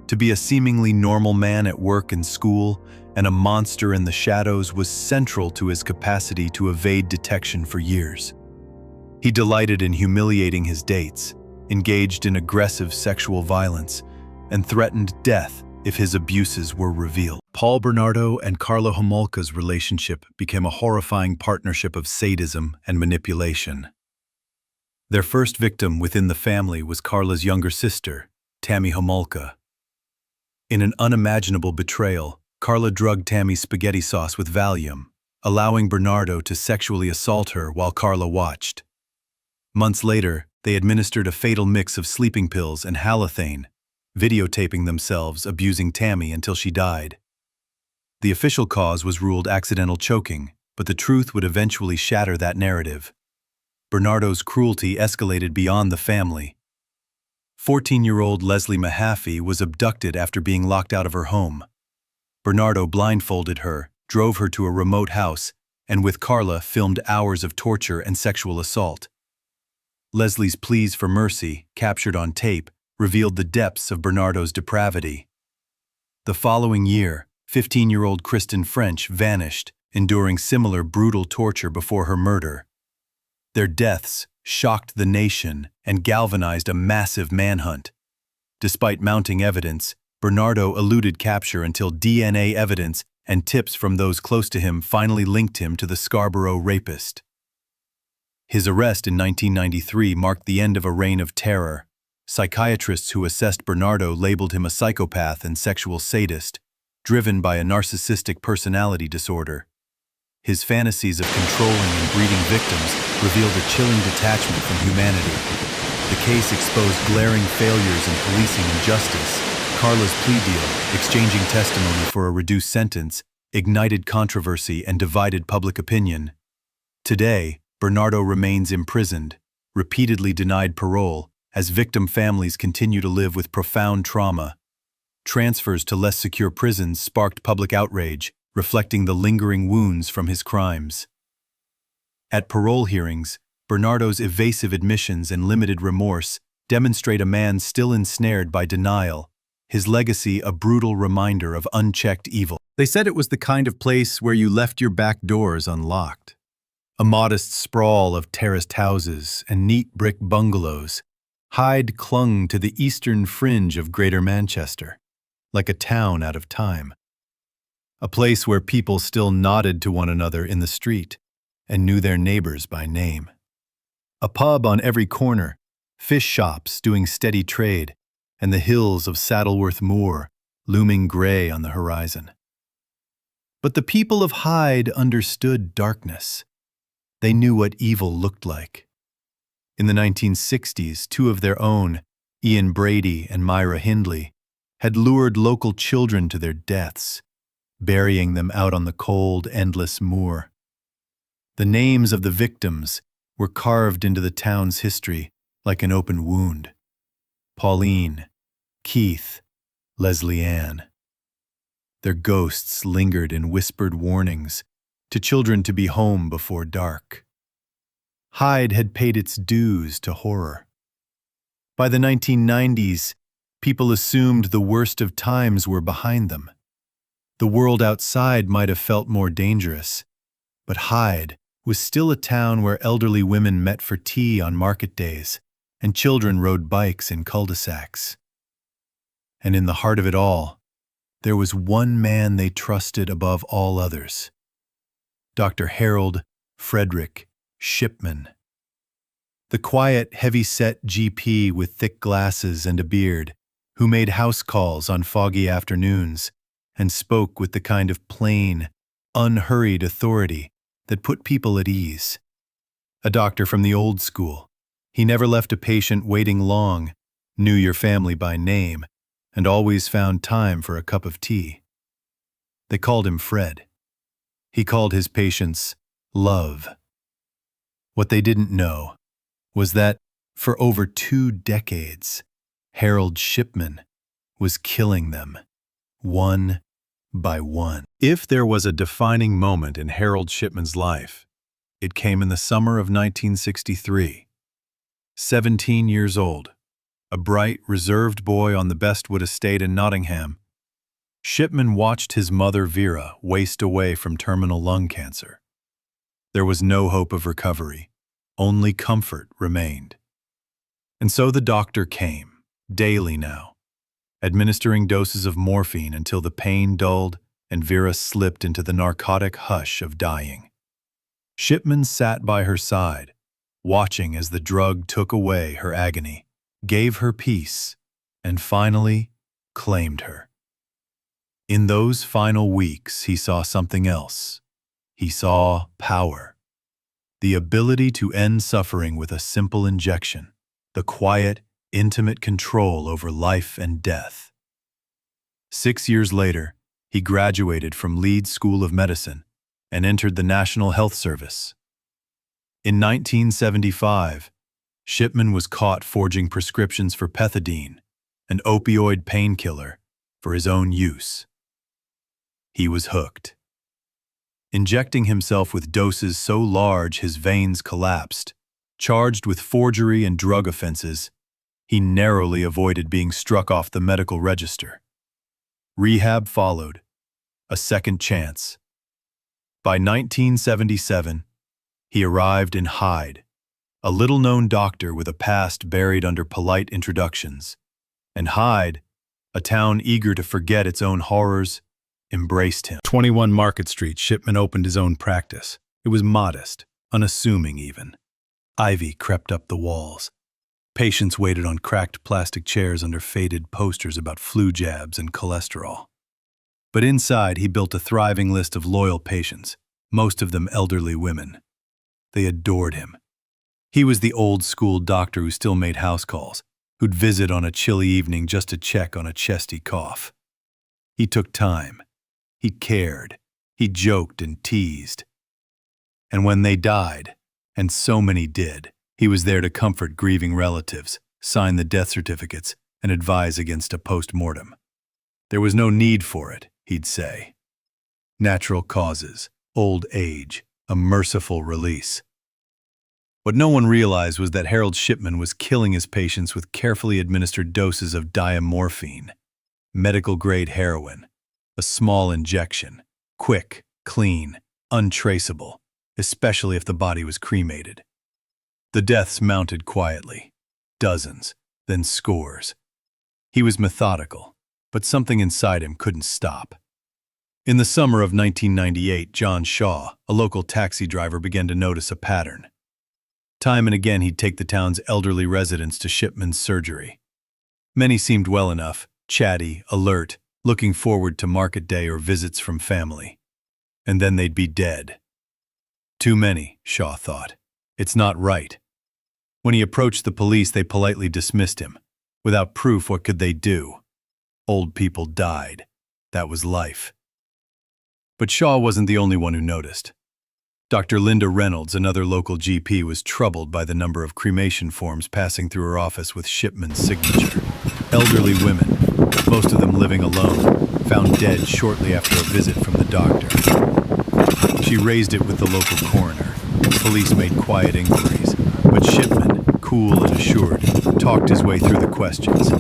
to be a seemingly normal man at work and school, and a monster in the shadows was central to his capacity to evade detection for years. He delighted in humiliating his dates, engaged in aggressive sexual violence, and threatened death if his abuses were revealed. Paul Bernardo and Karla Homolka's relationship became a horrifying partnership of sadism and manipulation. Their first victim within the family was Karla's younger sister, Tammy Homolka. In an unimaginable betrayal, Karla drugged Tammy's spaghetti sauce with Valium, allowing Bernardo to sexually assault her while Karla watched. Months later, they administered a fatal mix of sleeping pills and halothane, videotaping themselves abusing Tammy until she died. The official cause was ruled accidental choking, but the truth would eventually shatter that narrative. Bernardo's cruelty escalated beyond the family. 14-year-old Leslie Mahaffey was abducted after being locked out of her home. Bernardo blindfolded her, drove her to a remote house, and with Carla filmed hours of torture and sexual assault. Leslie's pleas for mercy, captured on tape, revealed the depths of Bernardo's depravity. The following year, 15-year-old Kristen French vanished, enduring similar brutal torture before her murder. Their deaths shocked the nation and galvanized a massive manhunt. Despite mounting evidence, Bernardo eluded capture until DNA evidence and tips from those close to him finally linked him to the Scarborough rapist. His arrest in 1993 marked the end of a reign of terror. Psychiatrists who assessed Bernardo labeled him a psychopath and sexual sadist, driven by a narcissistic personality disorder. His fantasies of controlling and breeding victims revealed a chilling detachment from humanity. The case exposed glaring failures in policing and justice. Carla's plea deal, exchanging testimony for a reduced sentence, ignited controversy and divided public opinion. Today, Bernardo remains imprisoned, repeatedly denied parole, as victim families continue to live with profound trauma. Transfers to less secure prisons sparked public outrage, reflecting the lingering wounds from his crimes. At parole hearings, Bernardo's evasive admissions and limited remorse demonstrate a man still ensnared by denial, his legacy a brutal reminder of unchecked evil. They said it was the kind of place where you left your back doors unlocked. A modest sprawl of terraced houses and neat brick bungalows, Hyde clung to the eastern fringe of Greater Manchester, like a town out of time. A place where people still nodded to one another in the street and knew their neighbors by name. A pub on every corner, fish shops doing steady trade, and the hills of Saddleworth Moor looming gray on the horizon. But the people of Hyde understood darkness. They knew what evil looked like. In the 1960s, two of their own, Ian Brady and Myra Hindley, had lured local children to their deaths, burying them out on the cold, endless moor. The names of the victims were carved into the town's history like an open wound. Pauline, Keith, Leslie Ann. Their ghosts lingered in whispered warnings to children to be home before dark. Hyde had paid its dues to horror. By the 1990s, people assumed the worst of times were behind them. The world outside might have felt more dangerous, but Hyde was still a town where elderly women met for tea on market days and children rode bikes in cul-de-sacs. And in the heart of it all, there was one man they trusted above all others. Dr. Harold Frederick Shipman. The quiet, heavy-set GP with thick glasses and a beard, who made house calls on foggy afternoons and spoke with the kind of plain, unhurried authority that put people at ease. A doctor from the old school. He never left a patient waiting long, knew your family by name, and always found time for a cup of tea. They called him Fred. He called his patients Love. What they didn't know was that, for over 2 decades, Harold Shipman was killing them, one by one. If there was a defining moment in Harold Shipman's life, it came in the summer of 1963. 17 years old, a bright, reserved boy on the Bestwood estate in Nottingham, Shipman watched his mother Vera waste away from terminal lung cancer. There was no hope of recovery. Only comfort remained. And so the doctor came, daily now, administering doses of morphine until the pain dulled and Vera slipped into the narcotic hush of dying. Shipman sat by her side, watching as the drug took away her agony, gave her peace, and finally claimed her. In those final weeks, he saw something else. He saw power. The ability to end suffering with a simple injection. The quiet, intimate control over life and death. 6 years later, he graduated from Leeds School of Medicine and entered the National Health Service. In 1975, Shipman was caught forging prescriptions for pethidine, an opioid painkiller, for his own use. He was hooked. Injecting himself with doses so large his veins collapsed, charged with forgery and drug offenses, he narrowly avoided being struck off the medical register. Rehab followed, a second chance. By 1977, he arrived in Hyde, a little-known doctor with a past buried under polite introductions. And Hyde, a town eager to forget its own horrors, embraced him. 21 Market Street, Shipman opened his own practice. It was modest, unassuming even. Ivy crept up the walls. Patients waited on cracked plastic chairs under faded posters about flu jabs and cholesterol. But inside, he built a thriving list of loyal patients, most of them elderly women. They adored him. He was the old-school doctor who still made house calls, who'd visit on a chilly evening just to check on a chesty cough. He took time. He cared. He joked and teased. And when they died, and so many did, he was there to comfort grieving relatives, sign the death certificates, and advise against a post-mortem. There was no need for it, he'd say. Natural causes, old age, a merciful release. What no one realized was that Harold Shipman was killing his patients with carefully administered doses of diamorphine, medical-grade heroin, a small injection, quick, clean, untraceable, especially if the body was cremated. The deaths mounted quietly, dozens, then scores. He was methodical, but something inside him couldn't stop. In the summer of 1998, John Shaw, a local taxi driver, began to notice a pattern. Time and again he'd take the town's elderly residents to Shipman's surgery. Many seemed well enough, chatty, alert, looking forward to market day or visits from family. And then they'd be dead. Too many, Shaw thought. It's not right. When he approached the police, they politely dismissed him. Without proof, what could they do? Old people died. That was life. But Shaw wasn't the only one who noticed. Dr. Linda Reynolds, another local GP, was troubled by the number of cremation forms passing through her office with Shipman's signature. Elderly women, most of them living alone, found dead shortly after a visit from the doctor. She raised it with the local coroner. Police made quiet inquiries, but Shipman, cool and assured, talked his way through the questions.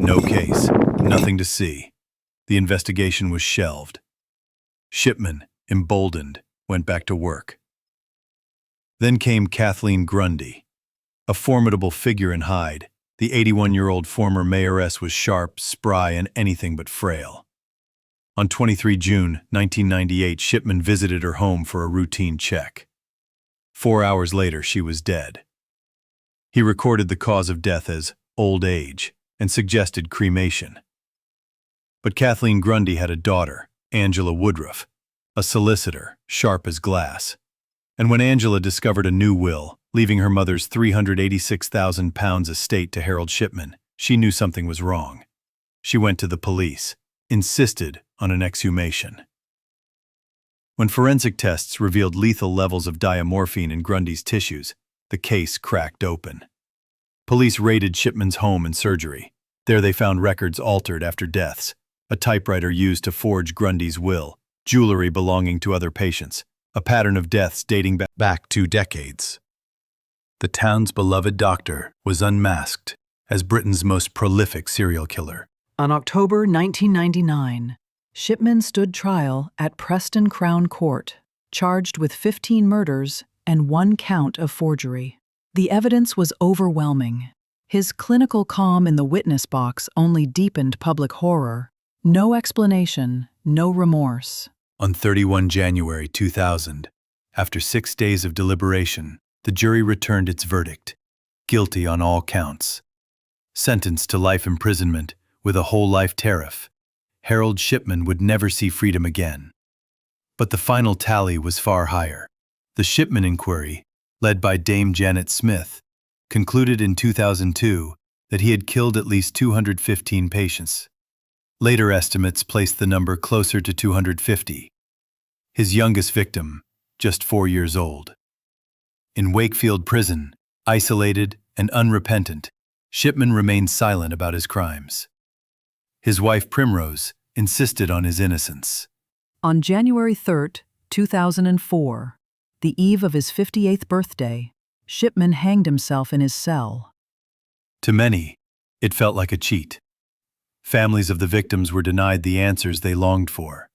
No case, nothing to see. The investigation was shelved. Shipman, emboldened, went back to work. Then came Kathleen Grundy, a formidable figure in Hyde. The 81-year-old former mayoress was sharp, spry, and anything but frail. On 23 June 1998, Shipman visited her home for a routine check. 4 hours later, she was dead. He recorded the cause of death as old age and suggested cremation. But Kathleen Grundy had a daughter, Angela Woodruff, a solicitor, sharp as glass. And when Angela discovered a new will, leaving her mother's £386,000 estate to Harold Shipman, she knew something was wrong. She went to the police, insisted on an exhumation. When forensic tests revealed lethal levels of diamorphine in Grundy's tissues, the case cracked open. Police raided Shipman's home and surgery. There they found records altered after deaths, a typewriter used to forge Grundy's will, jewelry belonging to other patients, a pattern of deaths dating back 2 decades. The town's beloved doctor was unmasked as Britain's most prolific serial killer. On October 1999, Shipman stood trial at Preston Crown Court, charged with 15 murders and 1 count of forgery. The evidence was overwhelming. His clinical calm in the witness box only deepened public horror. No explanation, no remorse. On 31 January 2000, after 6 days of deliberation, the jury returned its verdict, guilty on all counts. Sentenced to life imprisonment with a whole life tariff, Harold Shipman would never see freedom again. But the final tally was far higher. The Shipman inquiry, led by Dame Janet Smith, concluded in 2002 that he had killed at least 215 patients. Later estimates placed the number closer to 250. His youngest victim, just 4 years old. In Wakefield Prison, isolated and unrepentant, Shipman remained silent about his crimes. His wife Primrose insisted on his innocence. On January 3, 2004, the eve of his 58th birthday, Shipman hanged himself in his cell. To many, it felt like a cheat. Families of the victims were denied the answers they longed for.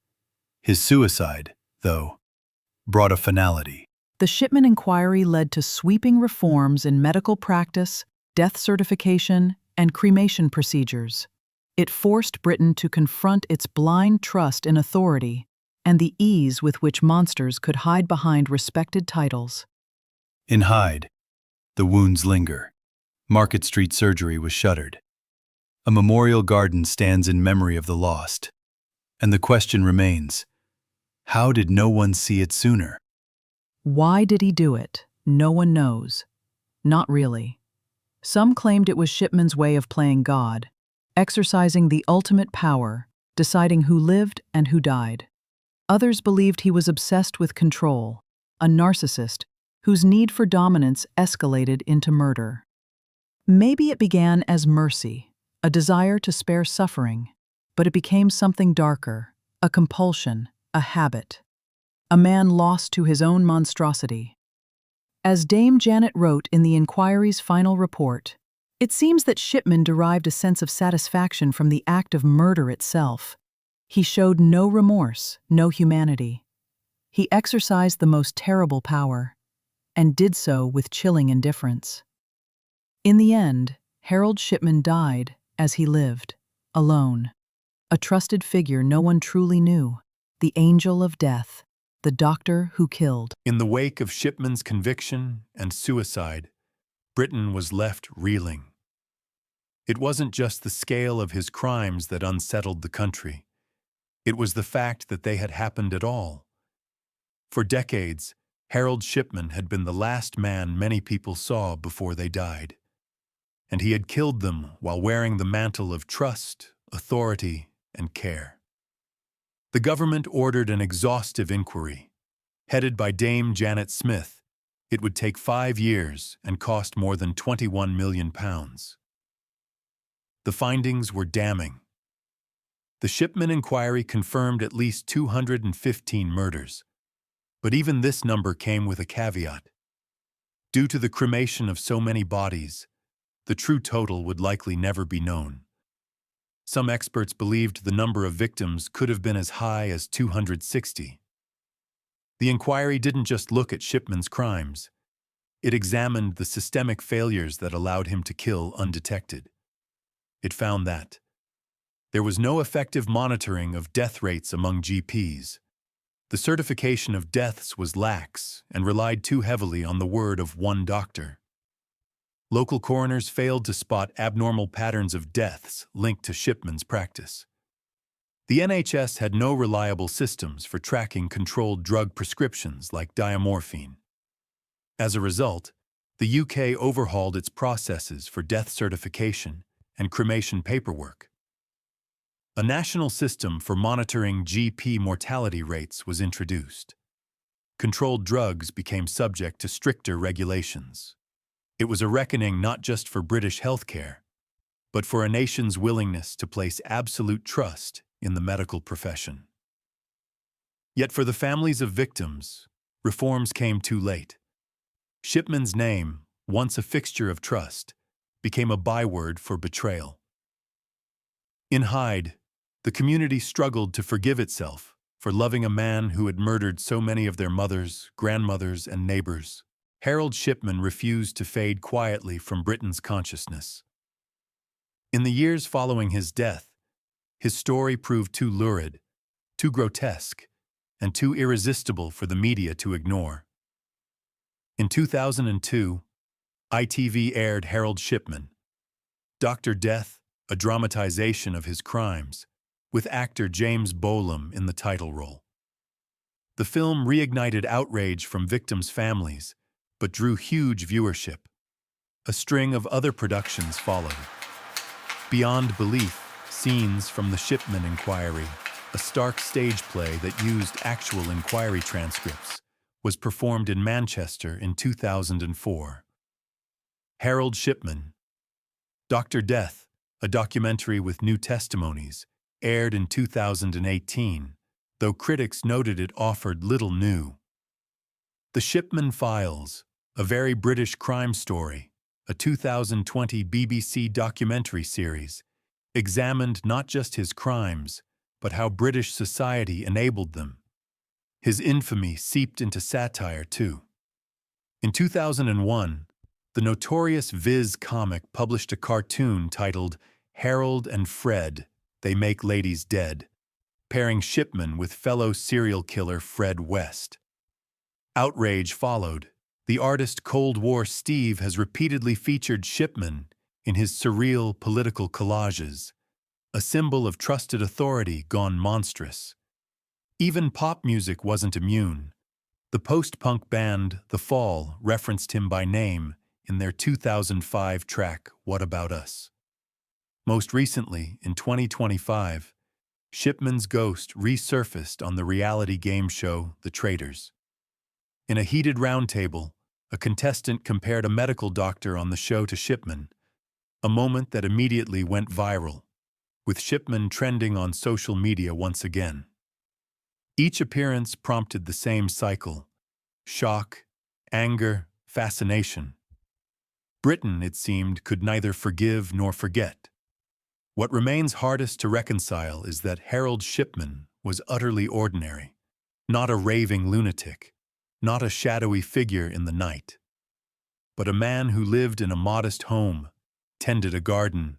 His suicide, though, brought a finality. The Shipman inquiry led to sweeping reforms in medical practice, death certification, and cremation procedures. It forced Britain to confront its blind trust in authority and the ease with which monsters could hide behind respected titles. In Hyde, the wounds linger. Market Street surgery was shuttered. A memorial garden stands in memory of the lost. And the question remains, how did no one see it sooner? Why did he do it? No one knows. Not really. Some claimed it was Shipman's way of playing God, exercising the ultimate power, deciding who lived and who died. Others believed he was obsessed with control, a narcissist whose need for dominance escalated into murder. Maybe it began as mercy, a desire to spare suffering, but it became something darker, a compulsion, a habit. A man lost to his own monstrosity. As Dame Janet wrote in the inquiry's final report, it seems that Shipman derived a sense of satisfaction from the act of murder itself. He showed no remorse, no humanity. He exercised the most terrible power, and did so with chilling indifference. In the end, Harold Shipman died as he lived, alone. A trusted figure no one truly knew, the angel of death, the doctor who killed. In the wake of Shipman's conviction and suicide, Britain was left reeling. It wasn't just the scale of his crimes that unsettled the country. It was the fact that they had happened at all. For decades, Harold Shipman had been the last man many people saw before they died. And he had killed them while wearing the mantle of trust, authority, and care. The government ordered an exhaustive inquiry. Headed by Dame Janet Smith, it would take 5 years and cost more than £21 million. The findings were damning. The Shipman inquiry confirmed at least 215 murders, but even this number came with a caveat. Due to the cremation of so many bodies, the true total would likely never be known. Some experts believed the number of victims could have been as high as 260. The inquiry didn't just look at Shipman's crimes. It examined the systemic failures that allowed him to kill undetected. It found that there was no effective monitoring of death rates among GPs. The certification of deaths was lax and relied too heavily on the word of one doctor. Local coroners failed to spot abnormal patterns of deaths linked to Shipman's practice. The NHS had no reliable systems for tracking controlled drug prescriptions like diamorphine. As a result, the UK overhauled its processes for death certification and cremation paperwork. A national system for monitoring GP mortality rates was introduced. Controlled drugs became subject to stricter regulations. It was a reckoning not just for British healthcare, but for a nation's willingness to place absolute trust in the medical profession. Yet for the families of victims, reforms came too late. Shipman's name, once a fixture of trust, became a byword for betrayal. In Hyde, the community struggled to forgive itself for loving a man who had murdered so many of their mothers, grandmothers, and neighbors. Harold Shipman refused to fade quietly from Britain's consciousness. In the years following his death, his story proved too lurid, too grotesque, and too irresistible for the media to ignore. In 2002, ITV aired Harold Shipman, Dr. Death, a dramatization of his crimes, with actor James Bolam in the title role. The film reignited outrage from victims' families, but drew huge viewership. A string of other productions followed. Beyond Belief, Scenes from the Shipman Inquiry, a stark stage play that used actual inquiry transcripts, was performed in Manchester in 2004. Harold Shipman, Dr. Death, a documentary with new testimonies, aired in 2018, though critics noted it offered little new. The Shipman Files, a very British crime story, a 2020 BBC documentary series, examined not just his crimes, but how British society enabled them. His infamy seeped into satire, too. In 2001, the notorious Viz comic published a cartoon titled Harold and Fred, They Make Ladies Dead, pairing Shipman with fellow serial killer Fred West. Outrage followed. The artist Cold War Steve has repeatedly featured Shipman in his surreal political collages, a symbol of trusted authority gone monstrous. Even pop music wasn't immune. The post-punk band The Fall referenced him by name in their 2005 track What About Us. Most recently, in 2025, Shipman's ghost resurfaced on the reality game show The Traitors. In a heated roundtable, a contestant compared a medical doctor on the show to Shipman, a moment that immediately went viral, with Shipman trending on social media once again. Each appearance prompted the same cycle: shock, anger, fascination. Britain, it seemed, could neither forgive nor forget. What remains hardest to reconcile is that Harold Shipman was utterly ordinary, not a raving lunatic, not a shadowy figure in the night, but a man who lived in a modest home, tended a garden,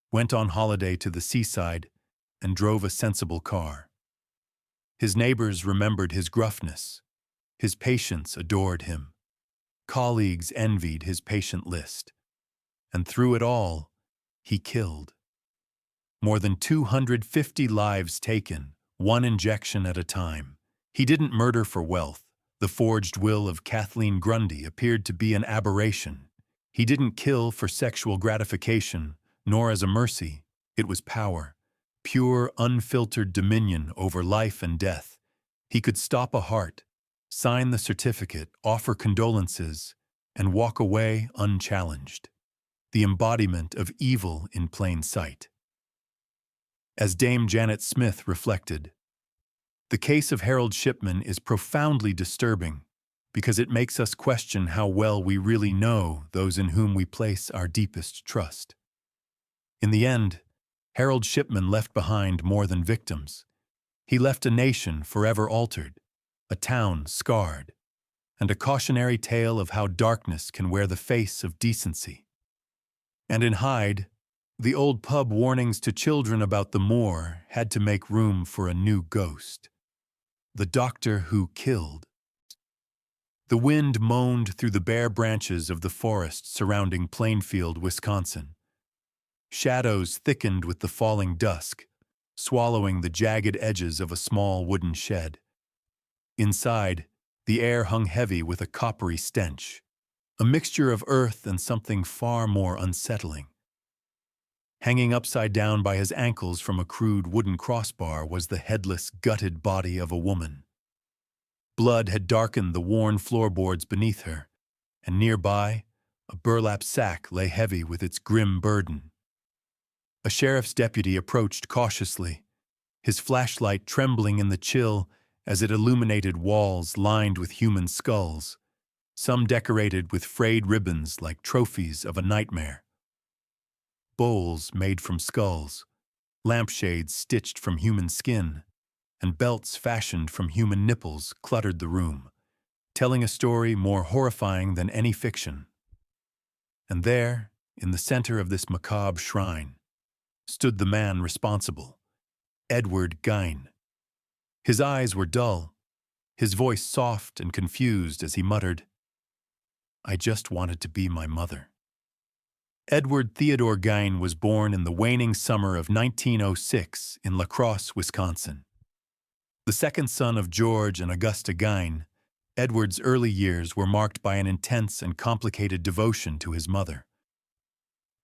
went on holiday to the seaside, and drove a sensible car. His neighbors remembered his gruffness. His patients adored him. Colleagues envied his patient list. And through it all, he killed. More than 250 lives taken, one injection at a time. He didn't murder for wealth. The forged will of Kathleen Grundy appeared to be an aberration. He didn't kill for sexual gratification, nor as a mercy. It was power, pure, unfiltered dominion over life and death. He could stop a heart, sign the certificate, offer condolences, and walk away unchallenged. The embodiment of evil in plain sight. As Dame Janet Smith reflected, the case of Harold Shipman is profoundly disturbing because it makes us question how well we really know those in whom we place our deepest trust. In the end, Harold Shipman left behind more than victims. He left a nation forever altered, a town scarred, and a cautionary tale of how darkness can wear the face of decency. And in Hyde, the old pub warnings to children about the moor had to make room for a new ghost. The doctor who killed. The wind moaned through the bare branches of the forest surrounding Plainfield, Wisconsin. Shadows thickened with the falling dusk, swallowing the jagged edges of a small wooden shed. Inside, the air hung heavy with a coppery stench, a mixture of earth and something far more unsettling. Hanging upside down by his ankles from a crude wooden crossbar was the headless, gutted body of a woman. Blood had darkened the worn floorboards beneath her, and nearby, a burlap sack lay heavy with its grim burden. A sheriff's deputy approached cautiously, his flashlight trembling in the chill as it illuminated walls lined with human skulls, some decorated with frayed ribbons like trophies of a nightmare. Bowls made from skulls, lampshades stitched from human skin, and belts fashioned from human nipples cluttered the room, telling a story more horrifying than any fiction. And there, in the center of this macabre shrine, stood the man responsible, Edward Gein. His eyes were dull, his voice soft and confused as he muttered, "I just wanted to be my mother." Edward Theodore Gein was born in the waning summer of 1906 in La Crosse, Wisconsin. The second son of George and Augusta Gein, Edward's early years were marked by an intense and complicated devotion to his mother.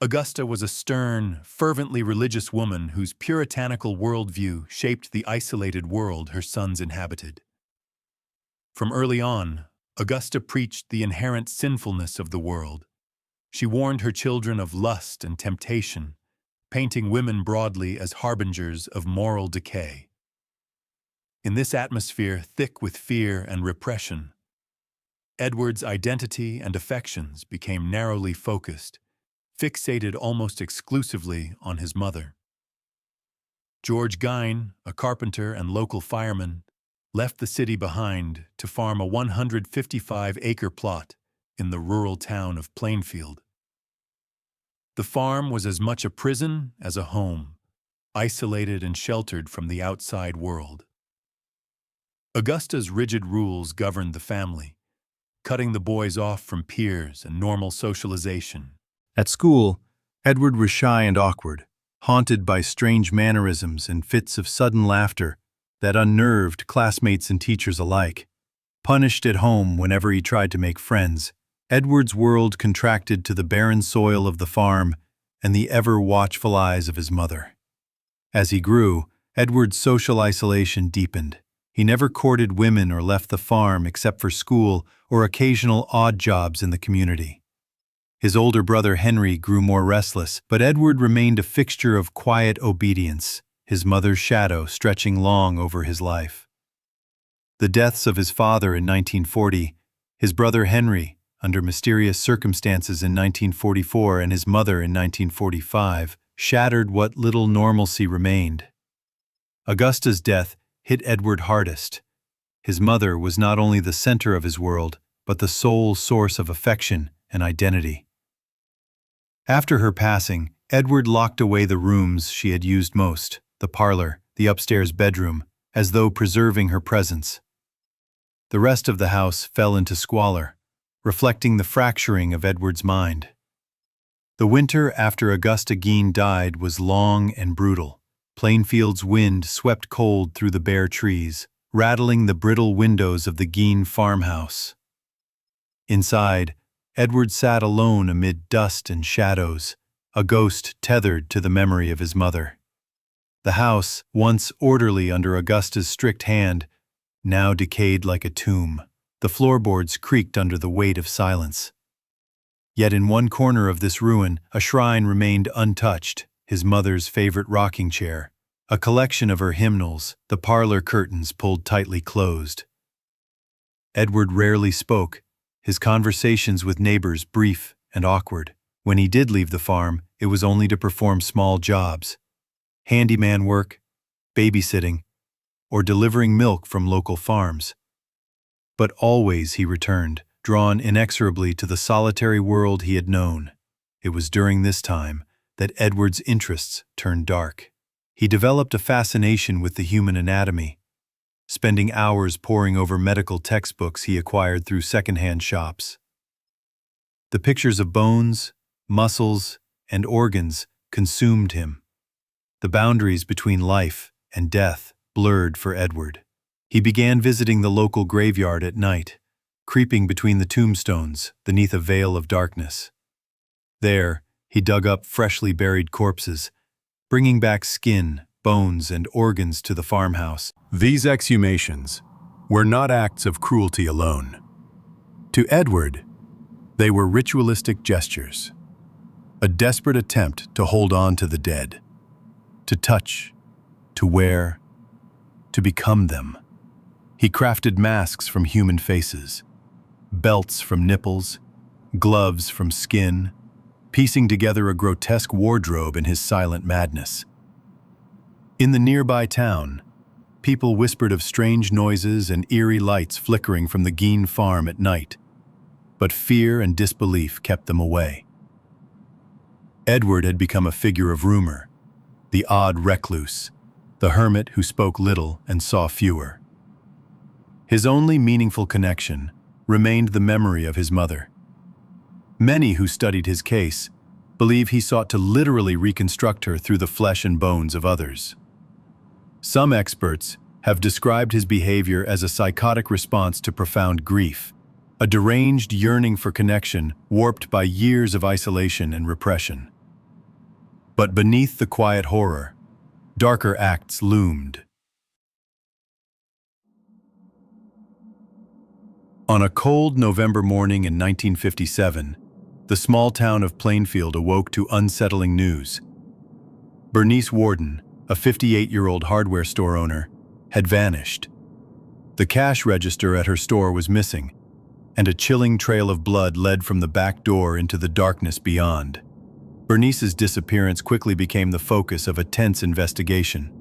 Augusta was a stern, fervently religious woman whose puritanical worldview shaped the isolated world her sons inhabited. From early on, Augusta preached the inherent sinfulness of the world. She warned her children of lust and temptation, painting women broadly as harbingers of moral decay. In this atmosphere thick with fear and repression, Edward's identity and affections became narrowly focused, fixated almost exclusively on his mother. George Gyne, a carpenter and local fireman, left the city behind to farm a 155-acre plot in the rural town of Plainfield. The farm was as much a prison as a home, isolated and sheltered from the outside world. Augusta's rigid rules governed the family, cutting the boys off from peers and normal socialization. At school, Edward was shy and awkward, haunted by strange mannerisms and fits of sudden laughter that unnerved classmates and teachers alike. Punished at home whenever he tried to make friends, Edward's world contracted to the barren soil of the farm and the ever-watchful eyes of his mother. As he grew, Edward's social isolation deepened. He never courted women or left the farm except for school or occasional odd jobs in the community. His older brother Henry grew more restless, but Edward remained a fixture of quiet obedience, his mother's shadow stretching long over his life. The deaths of his father in 1940, his brother Henry, under mysterious circumstances in 1944, and his mother in 1945, shattered what little normalcy remained. Augusta's death hit Edward hardest. His mother was not only the center of his world, but the sole source of affection and identity. After her passing, Edward locked away the rooms she had used most, the parlor, the upstairs bedroom, as though preserving her presence. The rest of the house fell into squalor, reflecting the fracturing of Edward's mind. The winter after Augusta Gyne died was long and brutal. Plainfield's wind swept cold through the bare trees, rattling the brittle windows of the Gyne farmhouse. Inside, Edward sat alone amid dust and shadows, a ghost tethered to the memory of his mother. The house, once orderly under Augusta's strict hand, now decayed like a tomb. The floorboards creaked under the weight of silence. Yet in one corner of this ruin, a shrine remained untouched, his mother's favorite rocking chair, a collection of her hymnals, the parlor curtains pulled tightly closed. Edward rarely spoke, his conversations with neighbors brief and awkward. When he did leave the farm, it was only to perform small jobs, handyman work, babysitting, or delivering milk from local farms. But always he returned, drawn inexorably to the solitary world he had known. It was during this time that Edward's interests turned dark. He developed a fascination with the human anatomy, spending hours poring over medical textbooks he acquired through secondhand shops. The pictures of bones, muscles, and organs consumed him. The boundaries between life and death blurred for Edward. He began visiting the local graveyard at night, creeping between the tombstones beneath a veil of darkness. There, he dug up freshly buried corpses, bringing back skin, bones, and organs to the farmhouse. These exhumations were not acts of cruelty alone. To Edward, they were ritualistic gestures, a desperate attempt to hold on to the dead, to touch, to wear, to become them. He crafted masks from human faces, belts from nipples, gloves from skin, piecing together a grotesque wardrobe in his silent madness. In the nearby town, people whispered of strange noises and eerie lights flickering from the Gyne farm at night, but fear and disbelief kept them away. Edward had become a figure of rumor, the odd recluse, the hermit who spoke little and saw fewer. His only meaningful connection remained the memory of his mother. Many who studied his case believe he sought to literally reconstruct her through the flesh and bones of others. Some experts have described his behavior as a psychotic response to profound grief, a deranged yearning for connection warped by years of isolation and repression. But beneath the quiet horror, darker acts loomed. On a cold November morning in 1957, the small town of Plainfield awoke to unsettling news. Bernice Worden, a 58-year-old hardware store owner, had vanished. The cash register at her store was missing, and a chilling trail of blood led from the back door into the darkness beyond. Bernice's disappearance quickly became the focus of a tense investigation.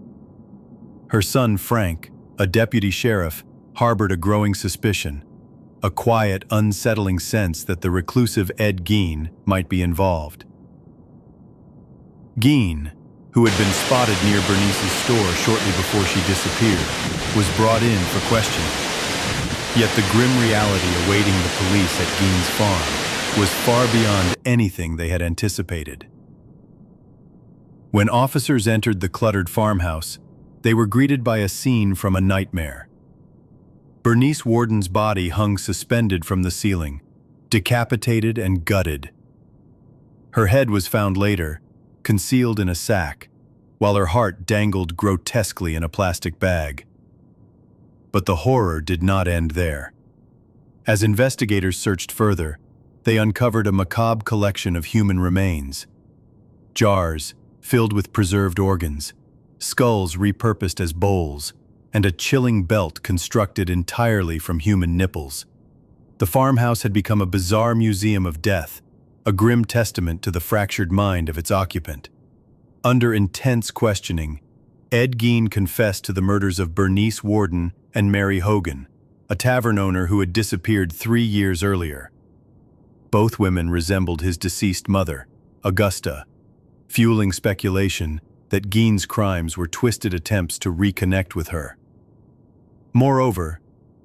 Her son, Frank, a deputy sheriff, harbored a growing suspicion, a quiet, unsettling sense that the reclusive Ed Gein might be involved. Gein, who had been spotted near Bernice's store shortly before she disappeared, was brought in for questioning. Yet the grim reality awaiting the police at Gein's farm was far beyond anything they had anticipated. When officers entered the cluttered farmhouse, they were greeted by a scene from a nightmare. Bernice Worden's body hung suspended from the ceiling, decapitated and gutted. Her head was found later, concealed in a sack, while her heart dangled grotesquely in a plastic bag. But the horror did not end there. As investigators searched further, they uncovered a macabre collection of human remains. Jars filled with preserved organs, skulls repurposed as bowls, and a chilling belt constructed entirely from human nipples. The farmhouse had become a bizarre museum of death, a grim testament to the fractured mind of its occupant. Under intense questioning, Ed Gein confessed to the murders of Bernice Worden and Mary Hogan, a tavern owner who had disappeared 3 years earlier. Both women resembled his deceased mother, Augusta, fueling speculation that Gein's crimes were twisted attempts to reconnect with her. Moreover,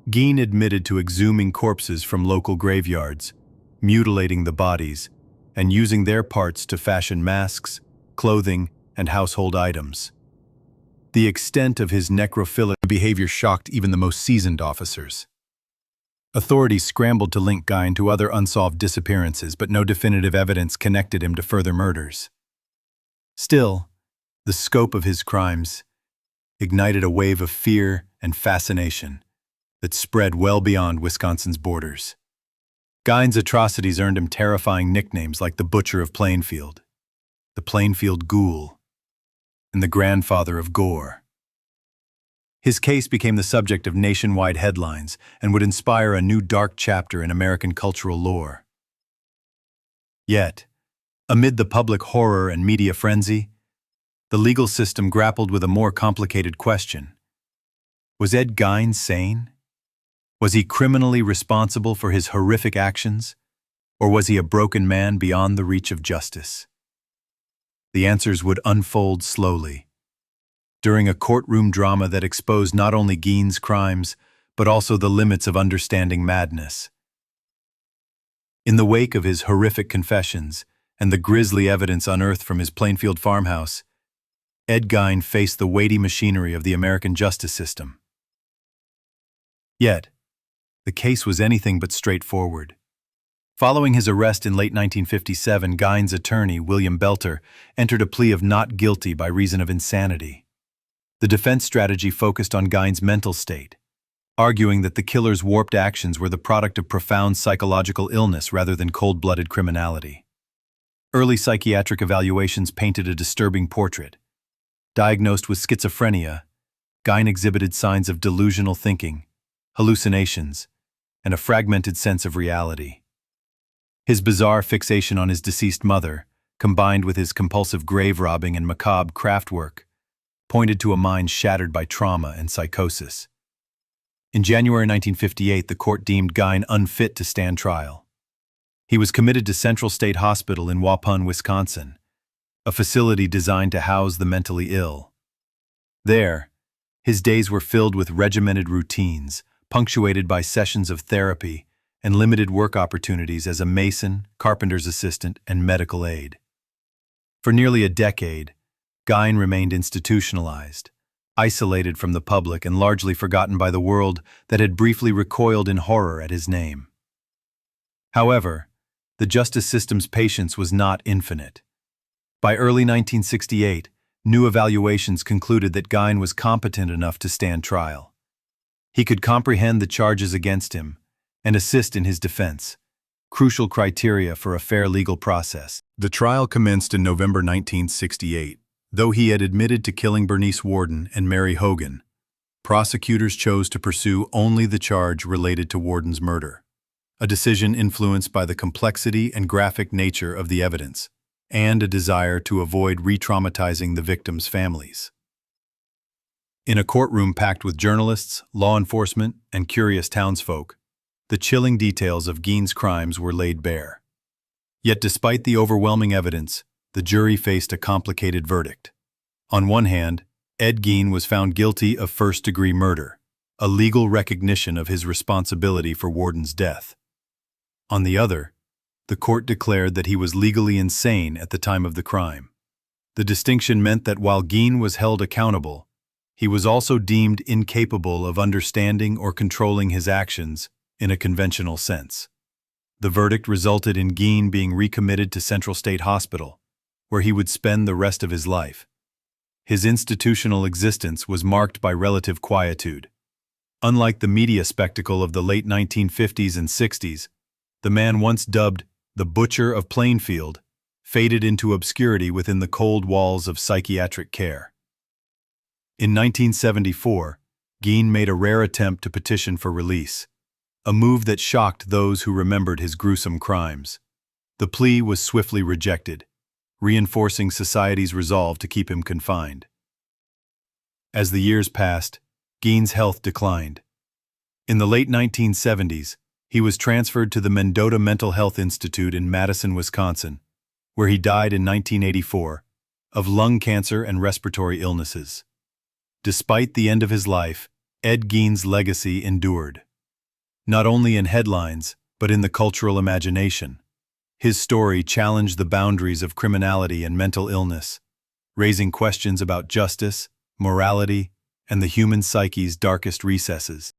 Gein admitted to exhuming corpses from local graveyards, mutilating the bodies, and using their parts to fashion masks, clothing, and household items. The extent of his necrophilic behavior shocked even the most seasoned officers. Authorities scrambled to link Gein to other unsolved disappearances, but no definitive evidence connected him to further murders. Still, the scope of his crimes ignited a wave of fear and fascination that spread well beyond Wisconsin's borders. Gein's atrocities earned him terrifying nicknames like the Butcher of Plainfield, the Plainfield Ghoul, and the Grandfather of Gore. His case became the subject of nationwide headlines and would inspire a new dark chapter in American cultural lore. Yet, amid the public horror and media frenzy, the legal system grappled with a more complicated question. Was Ed Gein sane? Was he criminally responsible for his horrific actions? Or was he a broken man beyond the reach of justice? The answers would unfold slowly, during a courtroom drama that exposed not only Gein's crimes, but also the limits of understanding madness. In the wake of his horrific confessions and the grisly evidence unearthed from his Plainfield farmhouse, Ed Gein faced the weighty machinery of the American justice system. Yet, the case was anything but straightforward. Following his arrest in late 1957, Gein's attorney, William Belter, entered a plea of not guilty by reason of insanity. The defense strategy focused on Gein's mental state, arguing that the killer's warped actions were the product of profound psychological illness rather than cold-blooded criminality. Early psychiatric evaluations painted a disturbing portrait. Diagnosed with schizophrenia, Gein exhibited signs of delusional thinking, hallucinations, and a fragmented sense of reality. His bizarre fixation on his deceased mother, combined with his compulsive grave robbing and macabre craft work, pointed to a mind shattered by trauma and psychosis. In January 1958, the court deemed Gein unfit to stand trial. He was committed to Central State Hospital in Waupun, Wisconsin, a facility designed to house the mentally ill. There, his days were filled with regimented routines, punctuated by sessions of therapy and limited work opportunities as a mason, carpenter's assistant, and medical aide. For nearly a decade, Gein remained institutionalized, isolated from the public and largely forgotten by the world that had briefly recoiled in horror at his name. However, the justice system's patience was not infinite. By early 1968, new evaluations concluded that Gein was competent enough to stand trial. He could comprehend the charges against him and assist in his defense, crucial criteria for a fair legal process. The trial commenced in November 1968. Though he had admitted to killing Bernice Worden and Mary Hogan, prosecutors chose to pursue only the charge related to Worden's murder, a decision influenced by the complexity and graphic nature of the evidence, and a desire to avoid re-traumatizing the victims' families. In a courtroom packed with journalists, law enforcement, and curious townsfolk, the chilling details of Gein's crimes were laid bare. Yet despite the overwhelming evidence, the jury faced a complicated verdict. On one hand, Ed Gein was found guilty of first-degree murder, a legal recognition of his responsibility for Worden's death. On the other, the court declared that he was legally insane at the time of the crime. The distinction meant that while Gein was held accountable, he was also deemed incapable of understanding or controlling his actions in a conventional sense. The verdict resulted in Gein being recommitted to Central State Hospital, where he would spend the rest of his life. His institutional existence was marked by relative quietude. Unlike the media spectacle of the late 1950s and 60s, the man once dubbed the Butcher of Plainfield faded into obscurity within the cold walls of psychiatric care. In 1974, Gein made a rare attempt to petition for release, a move that shocked those who remembered his gruesome crimes. The plea was swiftly rejected, reinforcing society's resolve to keep him confined. As the years passed, Gein's health declined. In the late 1970s, he was transferred to the Mendota Mental Health Institute in Madison, Wisconsin, where he died in 1984 of lung cancer and respiratory illnesses. Despite the end of his life, Ed Gein's legacy endured. Not only in headlines, but in the cultural imagination. His story challenged the boundaries of criminality and mental illness, raising questions about justice, morality, and the human psyche's darkest recesses.